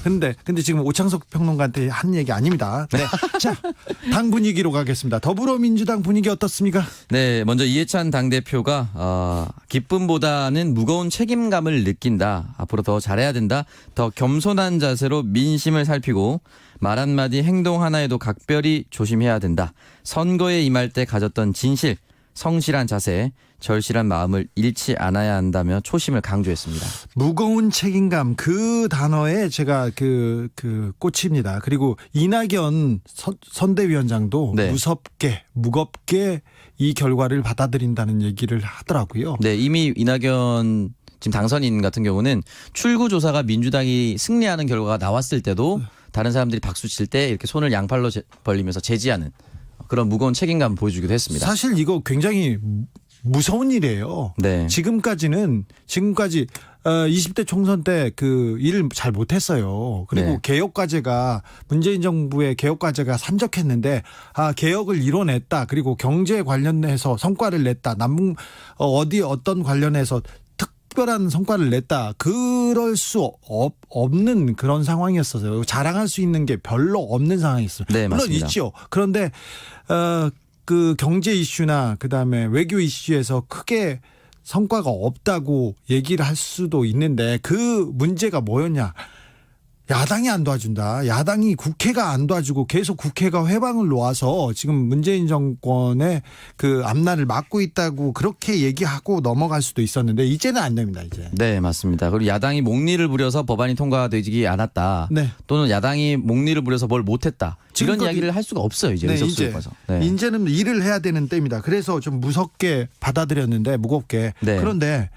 근데 지금 오창석 평론가한테 한 얘기 아닙니다. 네. 자, 당 분위기로 가겠습니다. 더불어민주당 분위기 어떻습니까? 네, 먼저 이해찬 당대표가 기쁨보다는 무거운 책임감을 느낀다. 앞으로 더 잘해야 된다. 더 겸손한 자세로 민심을 살피고 말 한마디 행동 하나에도 각별히 조심해야 된다. 선거에 임할 때 가졌던 진실, 성실한 자세, 절실한 마음을 잃지 않아야 한다며 초심을 강조했습니다. 무거운 책임감 그 단어에 제가 꽂힙니다. 그리고 이낙연 선대위원장도 네. 무겁게 이 결과를 받아들인다는 얘기를 하더라고요. 네, 이미 이낙연 지금 당선인 같은 경우는 출구 조사가 민주당이 승리하는 결과가 나왔을 때도 다른 사람들이 박수 칠 때 이렇게 손을 양팔로 벌리면서 제지하는 그런 무거운 책임감을 보여주기도 했습니다. 사실 이거 굉장히 무서운 일이에요. 네. 지금까지 20대 총선 때 그 일을 잘 못했어요. 그리고 네. 개혁과제가 문재인 정부의 개혁과제가 산적했는데 개혁을 이뤄냈다. 그리고 경제 관련해서 성과를 냈다. 어떤 관련해서 특별한 성과를 냈다. 그럴 수 없는 그런 상황이었어요. 자랑할 수 있는 게 별로 없는 상황이었어요. 네, 물론 맞습니다. 있죠. 그런데 그 경제 이슈나 그다음에 외교 이슈에서 크게 성과가 없다고 얘기를 할 수도 있는데 그 문제가 뭐였냐. 야당이 안 도와준다. 야당이 국회가 안 도와주고 계속 국회가 회방을 놓아서 지금 문재인 정권의 그 앞날을 막고 있다고 그렇게 얘기하고 넘어갈 수도 있었는데 이제는 안 됩니다. 이제. 네, 맞습니다. 그리고 야당이 목리를 부려서 법안이 통과되지 않았다. 네. 또는 야당이 목리를 부려서 뭘 못했다. 이런 지금까지- 이야기를 할 수가 없어요. 이제 네, 의석수에 봐서. 네. 이제는 일을 해야 되는 때입니다. 그래서 좀 무섭게 받아들였는데 무겁게. 네. 그런데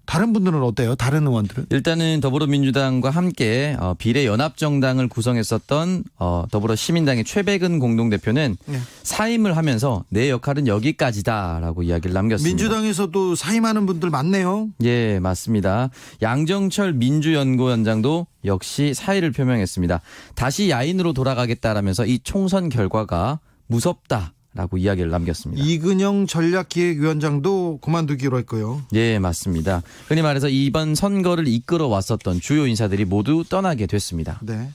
다른 분들은 어때요? 다른 의원들은? 일단은 더불어민주당과 함께 비례연합정당을 구성했었던 더불어시민당의 최백은 공동대표는 네. 사임을 하면서 내 역할은 여기까지다라고 이야기를 남겼습니다. 민주당에서도 사임하는 분들 많네요. 예, 맞습니다. 양정철 민주연구원장도 역시 사의를 표명했습니다. 다시 야인으로 돌아가겠다라면서 이 총선 결과가 무섭다라고 이야기를 남겼습니다. 이근영 전략기획위원장도 그만두기로 했고요. 예, 맞습니다. 흔히 말해서 이번 선거를 이끌어 왔었던 주요 인사들이 모두 떠나게 됐습니다. 네.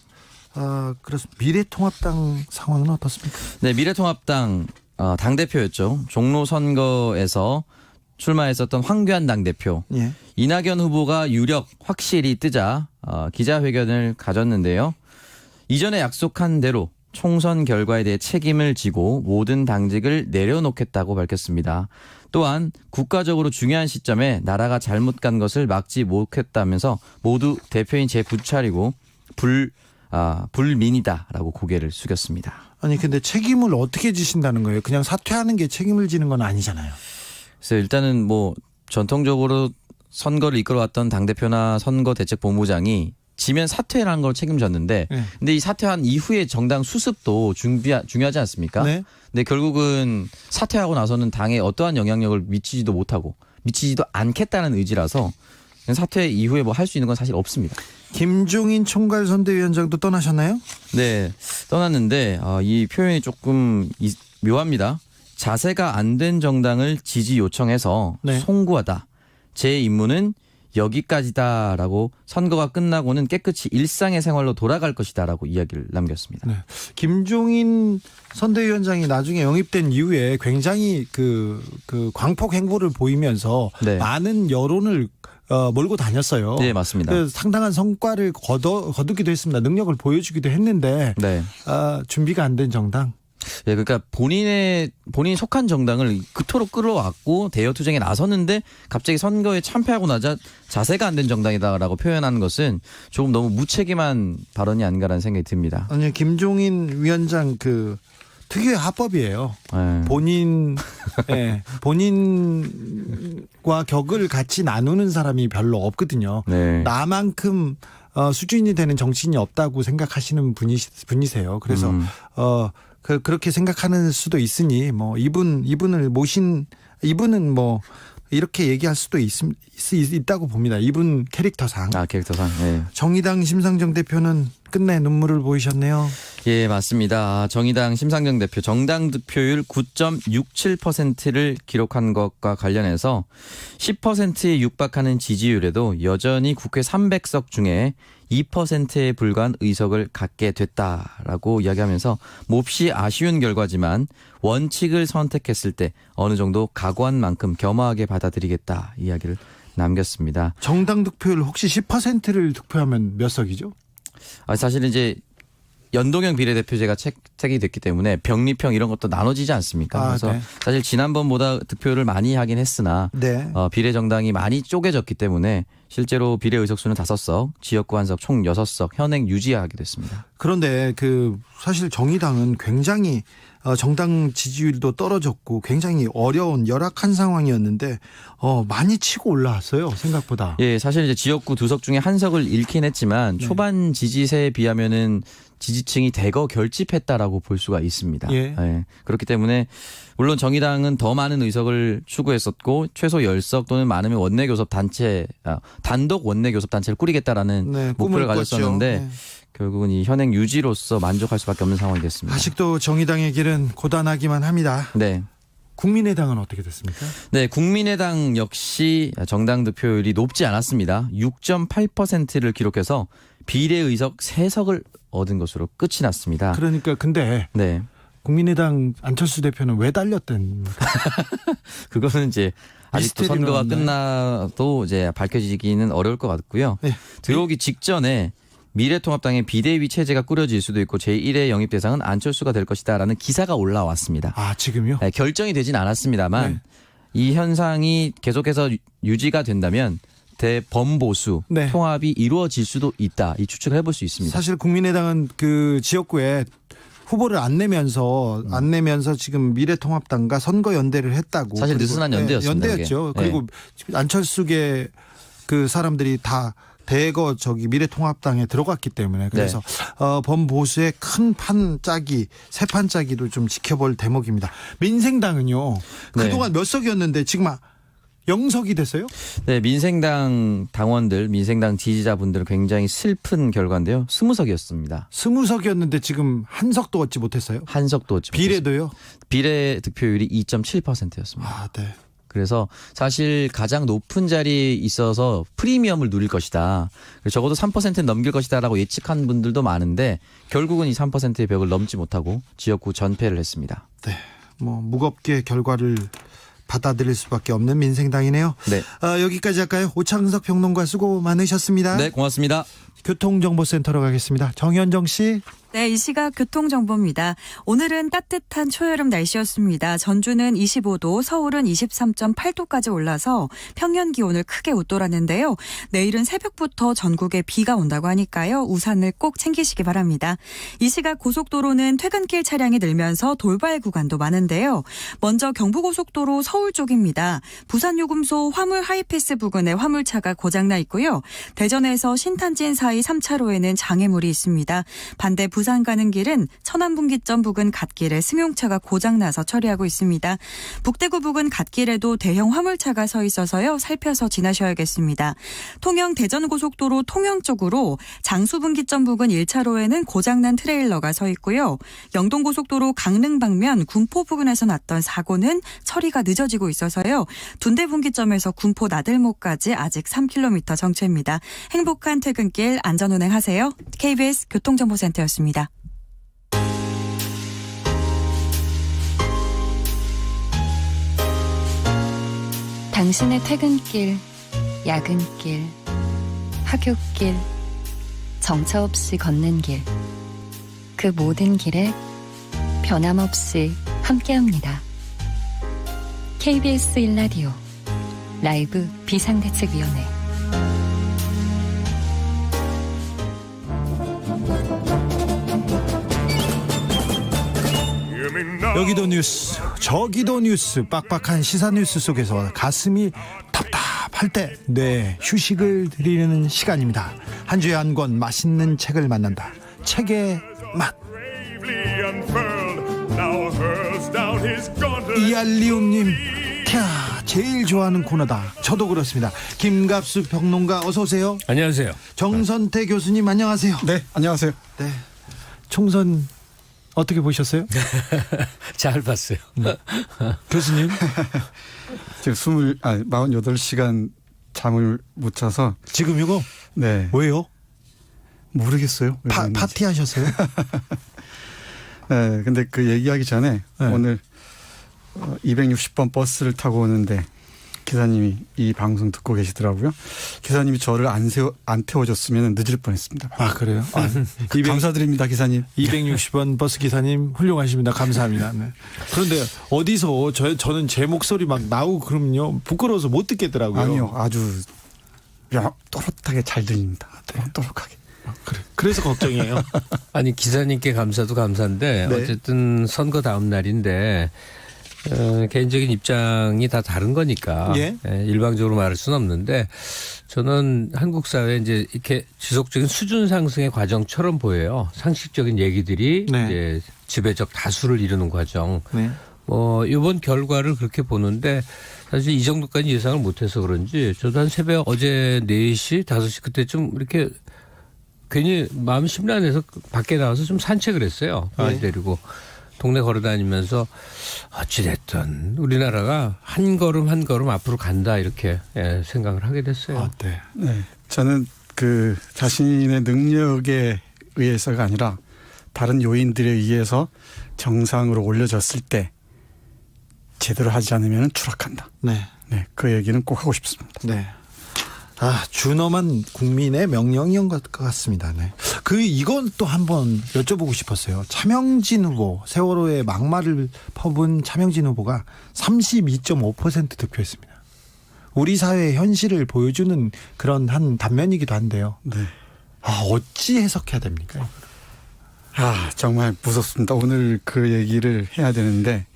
그래서 미래통합당 상황은 어떻습니까? 네, 미래통합당 당대표였죠. 종로 선거에서 출마했었던 황교안 당대표. 예. 이낙연 후보가 유력 확실히 뜨자 기자회견을 가졌는데요. 이전에 약속한 대로 총선 결과에 대해 책임을 지고 모든 당직을 내려놓겠다고 밝혔습니다. 또한 국가적으로 중요한 시점에 나라가 잘못 간 것을 막지 못했다면서 모두 대표인 재부차리고 불민이다라고 고개를 숙였습니다. 아니 근데 책임을 어떻게 지신다는 거예요? 그냥 사퇴하는 게 책임을 지는 건 아니잖아요. 그래서 일단은 뭐 전통적으로 선거를 이끌어왔던 당대표나 선거대책본부장이 지면 사퇴라는 걸 책임졌는데 네. 근데 이 사퇴한 이후에 정당 수습도 중요하지 않습니까? 네. 근데 결국은 사퇴하고 나서는 당에 어떠한 영향력을 미치지도 못하고 미치지도 않겠다는 의지라서 사퇴 이후에 뭐 할 수 있는 건 사실 없습니다. 김종인 총괄선대위원장도 떠나셨나요? 네, 떠났는데 이 표현이 조금 묘합니다. 자세가 안 된 정당을 지지 요청해서 네. 송구하다. 제 임무는 여기까지다라고 선거가 끝나고는 깨끗이 일상의 생활로 돌아갈 것이다라고 이야기를 남겼습니다. 네. 김종인 선대위원장이 나중에 영입된 이후에 굉장히 그 광폭 행보를 보이면서 네. 많은 여론을 몰고 다녔어요. 네, 맞습니다. 그래서 상당한 성과를 거두기도 했습니다. 능력을 보여주기도 했는데 네. 준비가 안 된 정당. 네, 그러니까 본인이 속한 정당을 그토록 끌어왔고 대여 투쟁에 나섰는데 갑자기 선거에 참패하고 나자 자세가 안 된 정당이다라고 표현하는 것은 조금 너무 무책임한 발언이 아닌가라는 생각이 듭니다. 아니 김종인 위원장 그 특유의 합법이에요. 네. 본인과 격을 같이 나누는 사람이 별로 없거든요. 네. 나만큼 수준이 되는 정치인이 없다고 생각하시는 분이세요. 그래서 그렇게 생각하는 수도 있으니 뭐 이분은 뭐 이렇게 얘기할 수도 있다고 봅니다. 이분 캐릭터상. 캐릭터상. 네. 정의당 심상정 대표는 끝내 눈물을 보이셨네요. 예, 맞습니다. 정의당 심상정 대표 정당 득표율 9.67%를 기록한 것과 관련해서 10%에 육박하는 지지율에도 여전히 국회 300석 중에 2%에 불과한 의석을 갖게 됐다라고 이야기하면서 몹시 아쉬운 결과지만 원칙을 선택했을 때 어느 정도 각오한 만큼 겸허하게 받아들이겠다 이야기를 남겼습니다. 정당 득표율 혹시 10%를 득표하면 몇 석이죠? 사실 이제 연동형 비례대표제가 책이 됐기 때문에 병리평 이런 것도 나눠지지 않습니까? 그래서 네. 사실 지난번보다 득표를 많이 하긴 했으나 네. 비례정당이 많이 쪼개졌기 때문에 실제로 비례 의석수는 5석, 지역구 1석 총 6석 현행 유지하게 됐습니다. 그런데 사실 정의당은 굉장히 정당 지지율도 떨어졌고 굉장히 어려운 열악한 상황이었는데 많이 치고 올라왔어요. 생각보다. 예, 사실 이제 지역구 2석 중에 1석을 잃긴 했지만 네. 초반 지지세에 비하면은 지지층이 대거 결집했다라고 볼 수가 있습니다. 예. 그렇기 때문에 물론 정의당은 더 많은 의석을 추구했었고 최소 10석 또는 많으면 단독 원내교섭 단체를 꾸리겠다라는 네, 꿈을 목표를 꿨죠. 가졌었는데 네. 결국은 이 현행 유지로서 만족할 수밖에 없는 상황이 됐습니다. 아직도 정의당의 길은 고단하기만 합니다. 네. 국민의당은 어떻게 됐습니까? 네, 국민의당 역시 정당 득표율이 높지 않았습니다. 6.8%를 기록해서 비례의석 3석을 얻은 것으로 끝이 났습니다. 그러니까 근데 네. 국민의당 안철수 대표는 왜 달렸답니까? 그거는 이제 아직도 미스테리는 선거가 없나요? 끝나도 이제 밝혀지기는 어려울 것 같고요. 네. 들어오기 직전에 미래통합당의 비대위 체제가 꾸려질 수도 있고 제1의 영입 대상은 안철수가 될 것이다라는 기사가 올라왔습니다. 아, 지금요? 네, 결정이 되진 않았습니다만 네. 이 현상이 계속해서 유지가 된다면 대범보수 네. 통합이 이루어질 수도 있다. 이 추측을 해볼 수 있습니다. 사실 국민의당은 그 지역구에 후보를 안 내면서 지금 미래통합당과 선거 연대를 했다고. 사실 그리고 느슨한 연대였습니다, 연대였죠. 그게. 그리고 안철수계 그 사람들이 다 대거 미래통합당에 들어갔기 때문에 그래서 범보수의 큰 판 짜기, 새 판 짜기도 좀 지켜볼 대목입니다. 민생당은요. 그동안 몇 석이었는데 지금 0석이 됐어요? 네, 민생당 당원들, 민생당 지지자분들은 굉장히 슬픈 결과인데요. 20석이었습니다. 20석이었는데 지금 한 석도 얻지 못했어요? 한 석도 얻지 못했습니다. 비례도요? 비례 득표율이 2.7%였습니다. 아, 네. 그래서 사실 가장 높은 자리에 있어서 프리미엄을 누릴 것이다. 적어도 3%는 넘길 것이다라고 예측한 분들도 많은데 결국은 이 3%의 벽을 넘지 못하고 지역구 전패를 했습니다. 네. 뭐 무겁게 결과를 받아들일 수밖에 없는 민생당이네요. 네. 여기까지 할까요? 오창석 평론가 수고 많으셨습니다. 네, 고맙습니다. 교통정보센터로 가겠습니다. 정현정 씨. 네, 이 시각 교통정보입니다. 오늘은 따뜻한 초여름 날씨였습니다. 전주는 25도, 서울은 23.8도까지 올라서 평년 기온을 크게 웃돌았는데요. 내일은 새벽부터 전국에 비가 온다고 하니까요. 우산을 꼭 챙기시기 바랍니다. 이 시각 고속도로는 퇴근길 차량이 늘면서 돌발 구간도 많은데요. 먼저 경부고속도로 서울 쪽입니다. 부산요금소 화물 하이패스 부근에 화물차가 고장나 있고요. 대전에서 신탄진 사이 3차로에는 장애물이 있습니다. 반대 부산 가는 길은 천안분기점 부근 갓길에 승용차가 고장나서 처리하고 있습니다. 북대구 부근 갓길에도 대형 화물차가 서 있어서요. 살펴서 지나셔야겠습니다. 통영 대전고속도로 통영 쪽으로 장수분기점 부근 1차로에는 고장난 트레일러가 서 있고요. 영동고속도로 강릉 방면 군포 부근에서 났던 사고는 처리가 늦어지고 있어서요. 둔대분기점에서 군포 나들목까지 아직 3km 정체입니다. 행복한 퇴근길 안전운행하세요. KBS 교통정보센터였습니다. 당신의 퇴근길, 야근길, 학교길, 정처 없이 걷는 길, 그 모든 길에 변함없이 함께합니다. KBS 1라디오 라이브 비상대책위원회. 여기도 뉴스, 저기도 뉴스, 빡빡한 시사 뉴스 속에서 가슴이 답답할 때 휴식을 드리는 시간입니다. 한 주에 한 권 맛있는 책을 만난다. 책의 맛. 이알리움님, 제일 좋아하는 코너다. 저도 그렇습니다. 김갑수 평론가 어서 오세요. 안녕하세요. 정선태 교수님 안녕하세요. 네, 안녕하세요. 네, 총선 어떻게 보셨어요? 잘 봤어요. 교수님? 지금 48시간 잠을 못 자서. 지금 이거? 네. 왜요? 모르겠어요. 파티하셨어요? 네, 근데 그 얘기하기 전에 네. 오늘 260번 버스를 타고 오는데 기사님이 이 방송 듣고 계시더라고요. 기사님이 저를 안 태워줬으면 늦을 뻔했습니다. 아, 그래요? 감사드립니다, 기사님. 260번 버스 기사님 훌륭하십니다. 감사합니다. 네. 그런데 어디서 저는 제 목소리 막 나오고 그러면요 부끄러워서 못 듣겠더라고요. 아니요, 아주 또렷하게 잘 들립니다. 또렷하게. 그래서 걱정이에요. 아니 기사님께 감사도 감사인데 네. 어쨌든 선거 다음 날인데 개인적인 입장이 다 다른 거니까 예. 일방적으로 말할 수는 없는데 저는 한국 사회 이제 이렇게 지속적인 수준 상승의 과정처럼 보여요. 상식적인 얘기들이 네. 이제 지배적 다수를 이루는 과정. 네. 이번 결과를 그렇게 보는데 사실 이 정도까지 예상을 못해서 그런지 저도 한 새벽 어제 4시, 5시 그때쯤 이렇게 괜히 마음 심란해서 밖에 나와서 좀 산책을 했어요. 강아지 데리고 동네 걸어다니면서 어찌됐든 우리나라가 한 걸음 한 걸음 앞으로 간다 이렇게 생각을 하게 됐어요. 아, 네. 네. 저는 그 자신의 능력에 의해서가 아니라 다른 요인들에 의해서 정상으로 올려졌을 때 제대로 하지 않으면 추락한다. 네. 네. 그 얘기는 꼭 하고 싶습니다. 네. 아, 준엄한 국민의 명령인 것 같습니다. 네. 이건 또 한번 여쭤보고 싶었어요. 차명진 후보, 세월호의 막말을 퍼본 차명진 후보가 32.5% 득표했습니다. 우리 사회의 현실을 보여주는 그런 한 단면이기도 한데요. 네. 아, 어찌 해석해야 됩니까? 아, 정말 무섭습니다. 오늘 그 얘기를 해야 되는데,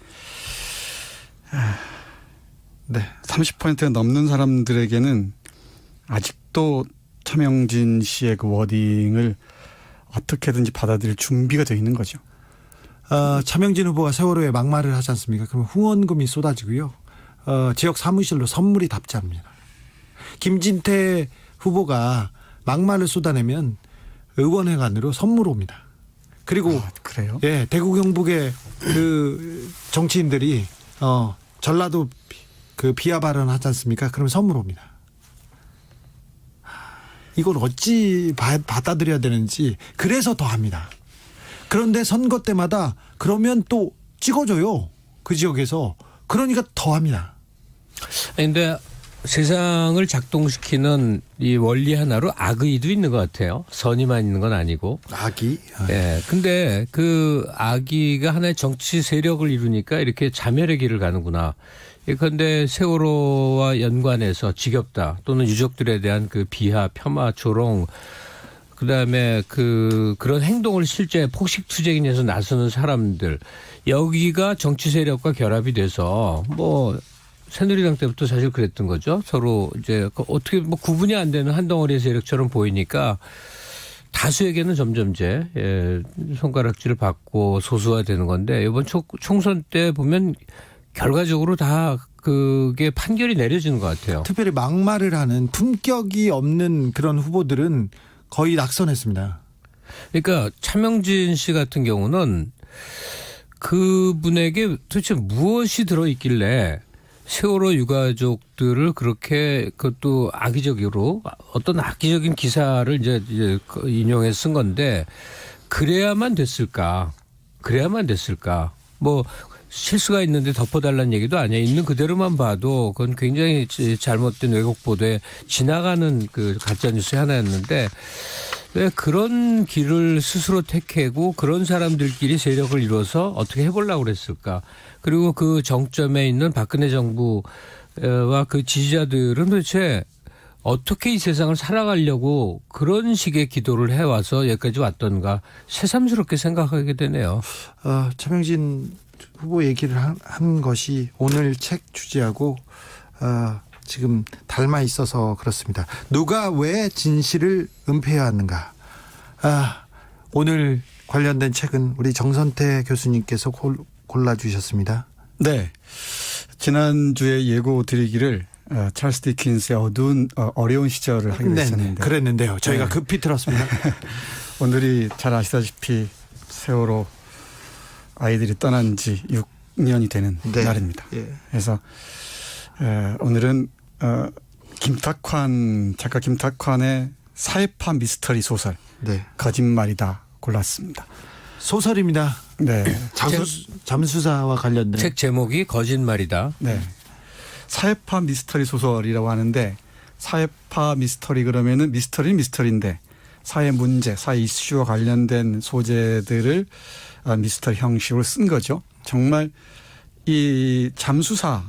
네. 30%가 넘는 사람들에게는 아직도 차명진 씨의 그 워딩을 어떻게든지 받아들일 준비가 되어 있는 거죠. 차명진 후보가 세월호에 막말을 하지 않습니까? 그러면 후원금이 쏟아지고요. 지역 사무실로 선물이 답지합니다. 김진태 후보가 막말을 쏟아내면 의원회관으로 선물 옵니다. 그리고 그래요? 예, 대구 경북의 그 정치인들이 전라도 그 비하 발언하지 않습니까? 그러면 선물 옵니다. 이걸 어찌 받아들여야 되는지 그래서 더 합니다. 그런데 선거 때마다 그러면 또 찍어줘요. 그 지역에서. 그러니까 더 합니다. 그런데 세상을 작동시키는 이 원리 하나로 악의도 있는 것 같아요. 선의만 있는 건 아니고. 악이? 예. 근데 그 악의가 하나의 정치 세력을 이루니까 이렇게 자멸의 길을 가는구나. 그런데 세월호와 연관해서 지겹다 또는 유족들에 대한 그 비하, 폄하, 조롱 그다음에 그런 행동을 실제 폭식 투쟁에서 나서는 사람들 여기가 정치 세력과 결합이 돼서 뭐 새누리당 때부터 사실 그랬던 거죠. 서로 이제 어떻게 뭐 구분이 안 되는 한 덩어리의 세력처럼 보이니까 다수에게는 점점 이제 손가락질을 받고 소수화되는 건데 이번 총선 때 보면 결과적으로 다 그게 판결이 내려지는 것 같아요. 특별히 막말을 하는 품격이 없는 그런 후보들은 거의 낙선했습니다. 그러니까 차명진 씨 같은 경우는 그분에게 도대체 무엇이 들어있길래 세월호 유가족들을 그렇게 그것도 악의적으로 어떤 악의적인 기사를 이제 인용해서 쓴 건데 그래야만 됐을까? 뭐 실수가 있는데 덮어달라는 얘기도 아니에요. 있는 그대로만 봐도 그건 굉장히 잘못된 왜곡 보도에 지나가는 그 가짜뉴스의 하나였는데 왜 그런 길을 스스로 택하고 그런 사람들끼리 세력을 이뤄서 어떻게 해보려고 그랬을까. 그리고 그 정점에 있는 박근혜 정부와 그 지지자들은 도대체 어떻게 이 세상을 살아가려고 그런 식의 기도를 해와서 여기까지 왔던가 새삼스럽게 생각하게 되네요. 차명진 후보 얘기를 한 것이 오늘 책 주제하고 지금 닮아 있어서 그렇습니다. 누가 왜 진실을 은폐해야 하는가. 오늘 관련된 책은 우리 정선태 교수님께서 골라주셨습니다. 네. 지난주에 예고 드리기를 찰스 디킨스의 어려운 시절을 하기로 했었는데. 그랬는데요. 저희가 급히 들었습니다. 오늘이 잘 아시다시피 세월호 아이들이 떠난 지 6년이 되는 날입니다. 예. 그래서 오늘은 작가 김탁환의 사회파 미스터리 소설 거짓말이다 골랐습니다. 소설입니다. 네. 잠수사와 관련된. 책 제목이 거짓말이다. 네. 사회파 미스터리 소설이라고 하는데 사회파 미스터리 그러면은 미스터리인데 사회 문제, 사회 이슈와 관련된 소재들을 미스터리 형식으로 쓴 거죠. 정말 이 잠수사,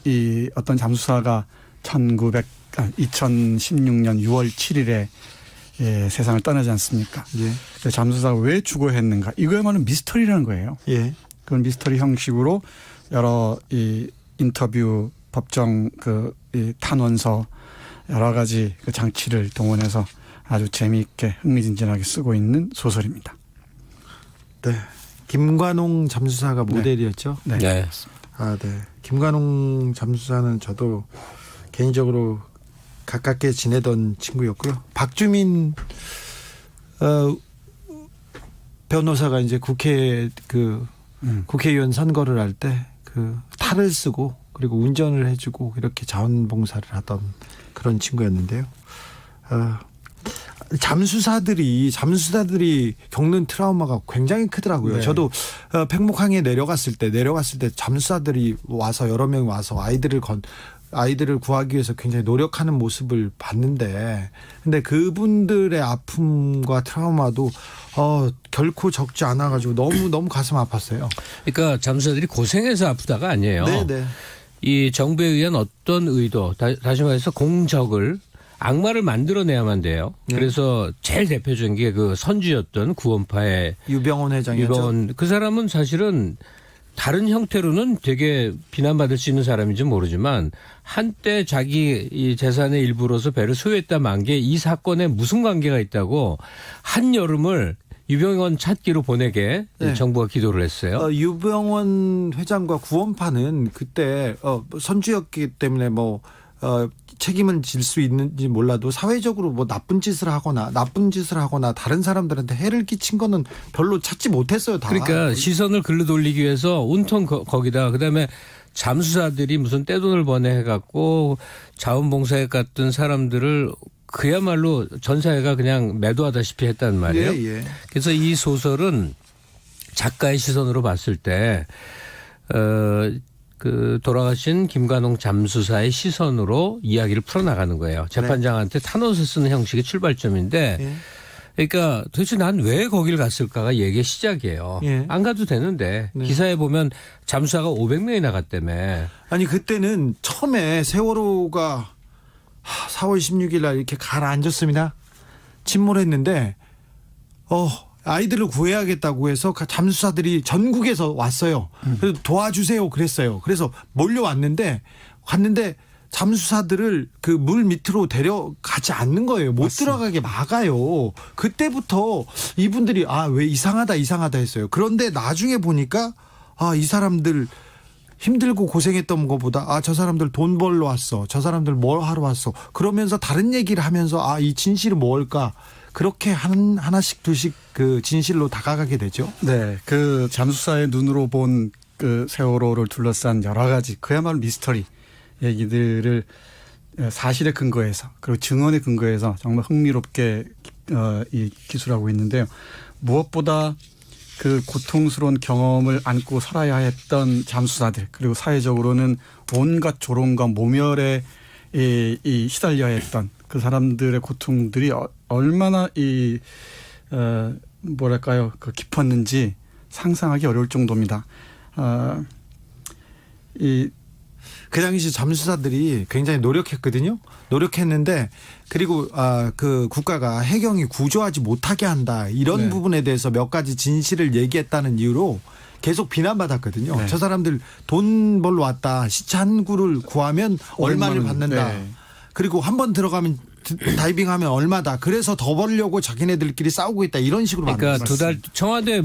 이 어떤 잠수사가 2016년 6월 7일에 세상을 떠나지 않습니까? 예. 그래서 잠수사가 왜 죽어했는가? 이거야말로 미스터리라는 거예요. 예. 그건 미스터리 형식으로 여러 이 인터뷰, 법정 이 탄원서 여러 가지 그 장치를 동원해서 아주 재미있게 흥미진진하게 쓰고 있는 소설입니다. 네. 김관홍 잠수사가 모델이었죠. 네. 네. 아, 네. 김관홍 잠수사는 저도 개인적으로 가깝게 지내던 친구였고요. 박주민 변호사가 이제 국회의원 선거를 할 때 그 탈을 쓰고 그리고 운전을 해주고 이렇게 자원봉사를 하던 그런 친구였는데요. 잠수사들이 겪는 트라우마가 굉장히 크더라고요. 네. 저도 팽목항에 내려갔을 때 잠수사들이 와서 여러 명이 와서 아이들을 구하기 위해서 굉장히 노력하는 모습을 봤는데, 근데 그분들의 아픔과 트라우마도 결코 적지 않아가지고 너무 가슴 아팠어요. 그러니까 잠수사들이 고생해서 아프다가 아니에요. 네. 이 정부에 의한 어떤 의도, 다시 말해서 공적을 악마를 만들어내야만 돼요. 네. 그래서 제일 대표적인 게 그 선주였던 구원파의 유병원 회장이었죠. 그 사람은 사실은 다른 형태로는 되게 비난받을 수 있는 사람인지 모르지만 한때 자기 이 재산의 일부로서 배를 소유했다 만 게 이 사건에 무슨 관계가 있다고 한여름을 유병원 찾기로 보내게 네. 정부가 기도를 했어요. 유병원 회장과 구원파는 그때 선주였기 때문에 책임을 질 수 있는지 몰라도 사회적으로 나쁜 짓을 하거나 다른 사람들한테 해를 끼친 거는 별로 찾지 못했어요. 다. 그러니까 시선을 글로 돌리기 위해서 온통 거기다 그다음에 잠수사들이 무슨 떼돈을 버내갖고 자원봉사에 갔던 사람들을 그야말로 전 사회가 그냥 매도하다시피 했단 말이에요. 예. 그래서 이 소설은 작가의 시선으로 봤을 때 그 돌아가신 김관홍 잠수사의 시선으로 이야기를 풀어나가는 거예요. 재판장한테 탄원서 쓰는 형식의 출발점인데 예. 그러니까 도대체 난 왜 거기를 갔을까가 얘기의 시작이에요. 예. 안 가도 되는데 네. 기사에 보면 잠수사가 500명이 나갔다며. 아니 그때는 처음에 세월호가 4월 16일 날 이렇게 가라앉았습니다. 침몰했는데 아이들을 구해야겠다고 해서 잠수사들이 전국에서 왔어요. 그래서 도와주세요 그랬어요. 그래서 몰려왔는데 잠수사들을 그 물 밑으로 데려가지 않는 거예요. 못 맞습니다. 들어가게 막아요. 그때부터 이분들이 왜 이상하다 했어요. 그런데 나중에 보니까 이 사람들 힘들고 고생했던 것보다 저 사람들 돈 벌러 왔어. 저 사람들 뭘 하러 왔어. 그러면서 다른 얘기를 하면서 이 진실은 뭘까? 그렇게 하나씩 둘씩 그 진실로 다가가게 되죠. 네, 그 잠수사의 눈으로 본 그 세월호를 둘러싼 여러 가지 그야말로 미스터리 얘기들을 사실에 근거해서 그리고 증언에 근거해서 정말 흥미롭게 이 기술하고 있는데요. 무엇보다 그 고통스러운 경험을 안고 살아야 했던 잠수사들 그리고 사회적으로는 온갖 조롱과 모멸에 시달려야 했던 그 사람들의 고통들이 얼마나 뭐랄까요 깊었는지 상상하기 어려울 정도입니다. 그 당시 잠수사들이 굉장히 노력했는데 그리고 그 국가가 해경이 구조하지 못하게 한다 이런 네. 부분에 대해서 몇 가지 진실을 얘기했다는 이유로 계속 비난받았거든요. 네. 저 사람들 돈 벌러 왔다. 시체 한 구를 구하면 얼마를 받는다. 네. 그리고 한 번 들어가면 다이빙하면 얼마다. 그래서 더 벌려고 자기네들끼리 싸우고 있다. 이런 식으로 그러니까 청와대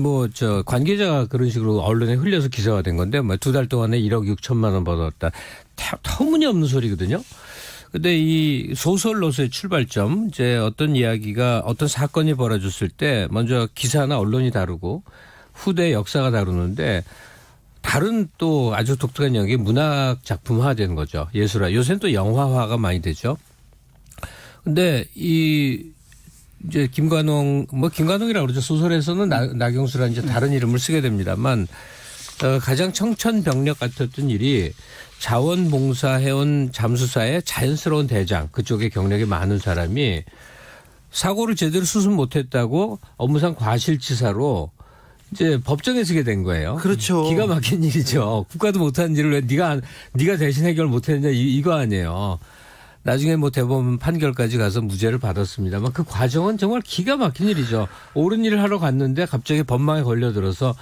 관계자가 그런 식으로 언론에 흘려서 기사가 된 건데 2달 동안에 1억 6천만 원 받았다. 터무니없는 소리거든요. 근데 이 소설로서의 출발점 이제 어떤 사건이 벌어졌을 때 먼저 기사나 언론이 다루고 후대 역사가 다루는데 다른 또 아주 독특한 영역이 문학 작품화되는 거죠. 예술화. 요새는 또 영화화가 많이 되죠. 근데 이제 김관홍이라고 그러죠. 소설에서는 나경수라는 이제 다른 이름을 쓰게 됩니다만 가장 청천벽력 같았던 일이 자원봉사해온 잠수사의 자연스러운 대장 그쪽에 경력이 많은 사람이 사고를 제대로 수습 못했다고 업무상 과실치사로 이제 법정에 서게 된 거예요. 그렇죠. 기가 막힌 일이죠. 국가도 못하는 일을 왜 네가 대신 해결 못했냐 이거 아니에요. 나중에 뭐 대법원 판결까지 가서 무죄를 받았습니다만 그 과정은 정말 기가 막힌 일이죠. 옳은 일을 하러 갔는데 갑자기 법망에 걸려들어서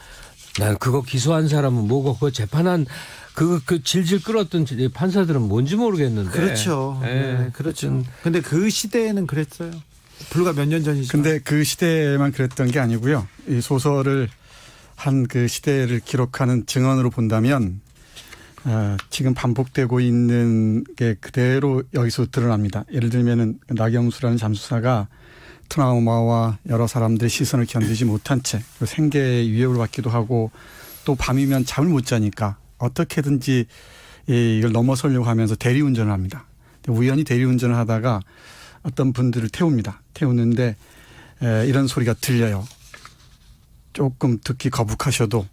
난 그거 기소한 사람은 뭐고 그거 재판한 그 질질 끌었던 판사들은 뭔지 모르겠는데. 그렇죠. 네, 그렇죠. 근데 그 시대에는 그랬어요. 불과 몇 년 전이죠. 근데 그 시대에만 그랬던 게 아니고요. 이 소설을 한 그 시대를 기록하는 증언으로 본다면 지금 반복되고 있는 게 그대로 여기서 드러납니다. 예를 들면은 나경수라는 잠수사가 트라우마와 여러 사람들의 시선을 견디지 못한 채 생계의 위협을 받기도 하고 또 밤이면 잠을 못 자니까 어떻게든지 이걸 넘어서려고 하면서 대리운전을 합니다. 우연히 대리운전을 하다가 어떤 분들을 태웁니다. 태우는데 이런 소리가 들려요. 조금 듣기 거북하셔도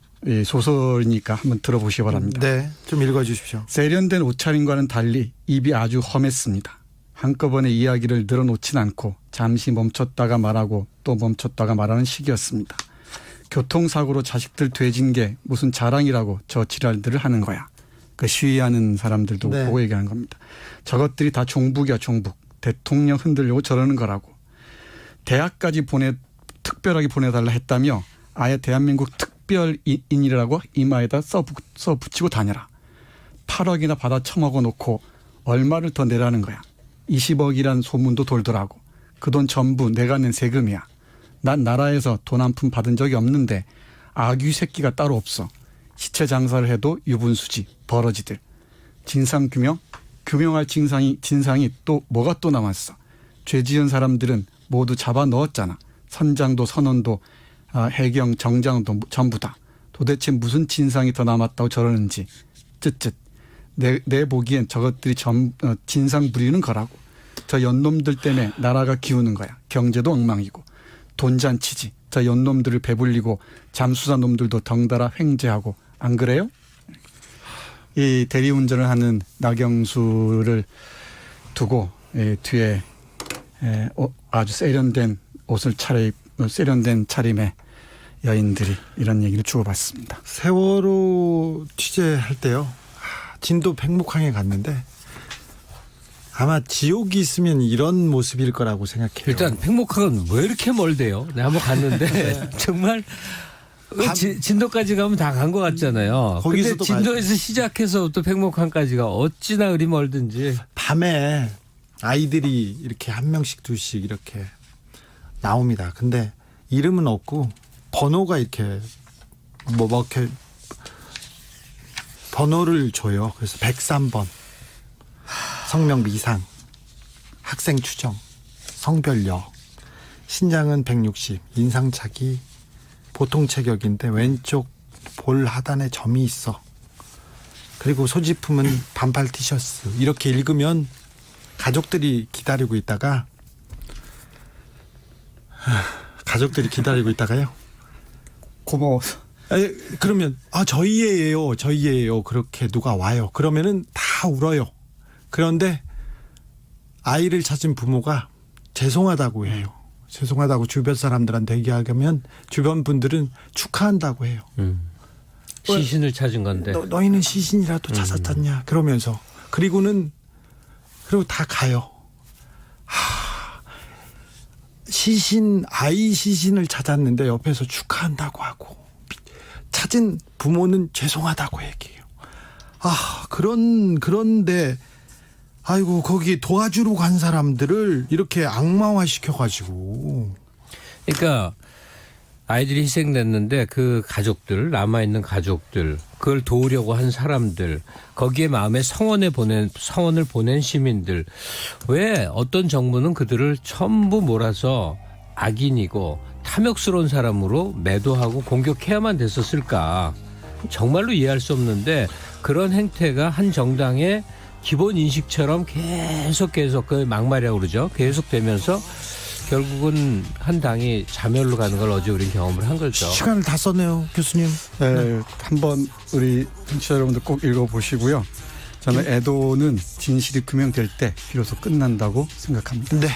소설이니까 한번 들어보시기 바랍니다. 네, 좀 읽어주십시오. 세련된 옷차림과는 달리 입이 아주 험했습니다. 한꺼번에 이야기를 늘어놓진 않고 잠시 멈췄다가 말하고 또 멈췄다가 말하는 시기였습니다. 교통사고로 자식들 돼진 게 무슨 자랑이라고 저 지랄들을 하는 거야. 그 시위하는 사람들도 네. 보고 얘기하는 겁니다. 저것들이 다 종북이야 종북. 대통령 흔들려고 저러는 거라고. 대학까지 특별하게 보내달라 했다며 아예 대한민국 특별인이라고 이마에다 써 붙이고 다녀라. 8억이나 받아 처먹어 놓고 얼마를 더 내라는 거야. 20억이란 소문도 돌더라고. 그 돈 전부 내가 낸 세금이야. 난 나라에서 돈 한 푼 받은 적이 없는데 아귀 새끼가 따로 없어. 시체 장사를 해도 유분수지 버러지들. 진상규명? 규명할 진상이 또 뭐가 또 남았어. 죄 지은 사람들은 모두 잡아 넣었잖아. 선장도 선원도 해경 정장도 전부 다. 도대체 무슨 진상이 더 남았다고 저러는지. 쯧쯧. 내 보기엔 저것들이 진상 부리는 거라고. 저 연놈들 때문에 나라가 기우는 거야. 경제도 엉망이고. 돈잔치지. 저 연놈들을 배불리고 잠수사 놈들도 덩달아 횡재하고. 안 그래요? 이 대리운전을 하는 나경수를 두고 뒤에 아주 세련된 옷을 세련된 차림의 여인들이 이런 얘기를 주고받습니다. 세월호 취재할 때요. 진도 백목항에 갔는데 아마 지옥이 있으면 이런 모습일 거라고 생각해요. 일단 팽목항은 왜 이렇게 멀대요? 내가 한번 갔는데 정말 진도까지 가면 다 간 것 같잖아요. 근데 진도에서 시작해서 또 팽목항까지가 어찌나 그리 멀든지. 밤에 아이들이 이렇게 한 명씩 두씩 이렇게 나옵니다. 근데 이름은 없고 번호가 이렇게 이렇게 번호를 줘요. 그래서 103번 성명 미상, 학생 추정, 성별여, 신장은 160, 인상착의 보통 체격인데 왼쪽 볼 하단에 점이 있어. 그리고 소지품은 반팔 티셔츠. 이렇게 읽으면 가족들이 기다리고 있다가요. 고마워서. 그러면 저희예요. 그렇게 누가 와요. 그러면은 다 울어요. 그런데 아이를 찾은 부모가 죄송하다고 해요. 죄송하다고 주변 사람들한테 얘기하면 주변 분들은 축하한다고 해요. 시신을 찾은 건데. 너희는 시신이라도 찾았잖냐. 그러면서 그리고 다 가요. 아이 시신을 찾았는데 옆에서 축하한다고 하고 찾은 부모는 죄송하다고 얘기해요. 그런데 아이고 거기 도와주러 간 사람들을 이렇게 악마화 시켜가지고. 그러니까 아이들이 희생됐는데 그 가족들, 남아있는 가족들, 그걸 도우려고 한 사람들, 거기에 마음에 성원을 보낸 시민들, 왜 어떤 정부는 그들을 전부 몰아서 악인이고 탐욕스러운 사람으로 매도하고 공격해야만 됐었을까. 정말로 이해할 수 없는데 그런 행태가 한 정당의 기본 인식처럼 계속 그 막말이라고 그러죠. 계속 되면서 결국은 한 당이 자멸로 가는 걸 어제 우린 경험을 한 거죠. 시간을 다 썼네요, 교수님. 네, 한번 우리 청취자 여러분들 꼭 읽어보시고요. 저는 애도는 진실이 규명될 때 비로소 끝난다고 생각합니다. 네.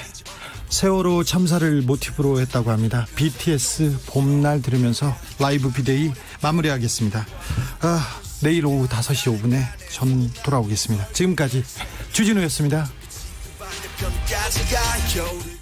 세월호 참사를 모티브로 했다고 합니다. BTS 봄날 들으면서 라이브 비데이 마무리하겠습니다. 내일 오후 5시 5분에 전 돌아오겠습니다. 지금까지 주진우였습니다. 지금까지가 겨울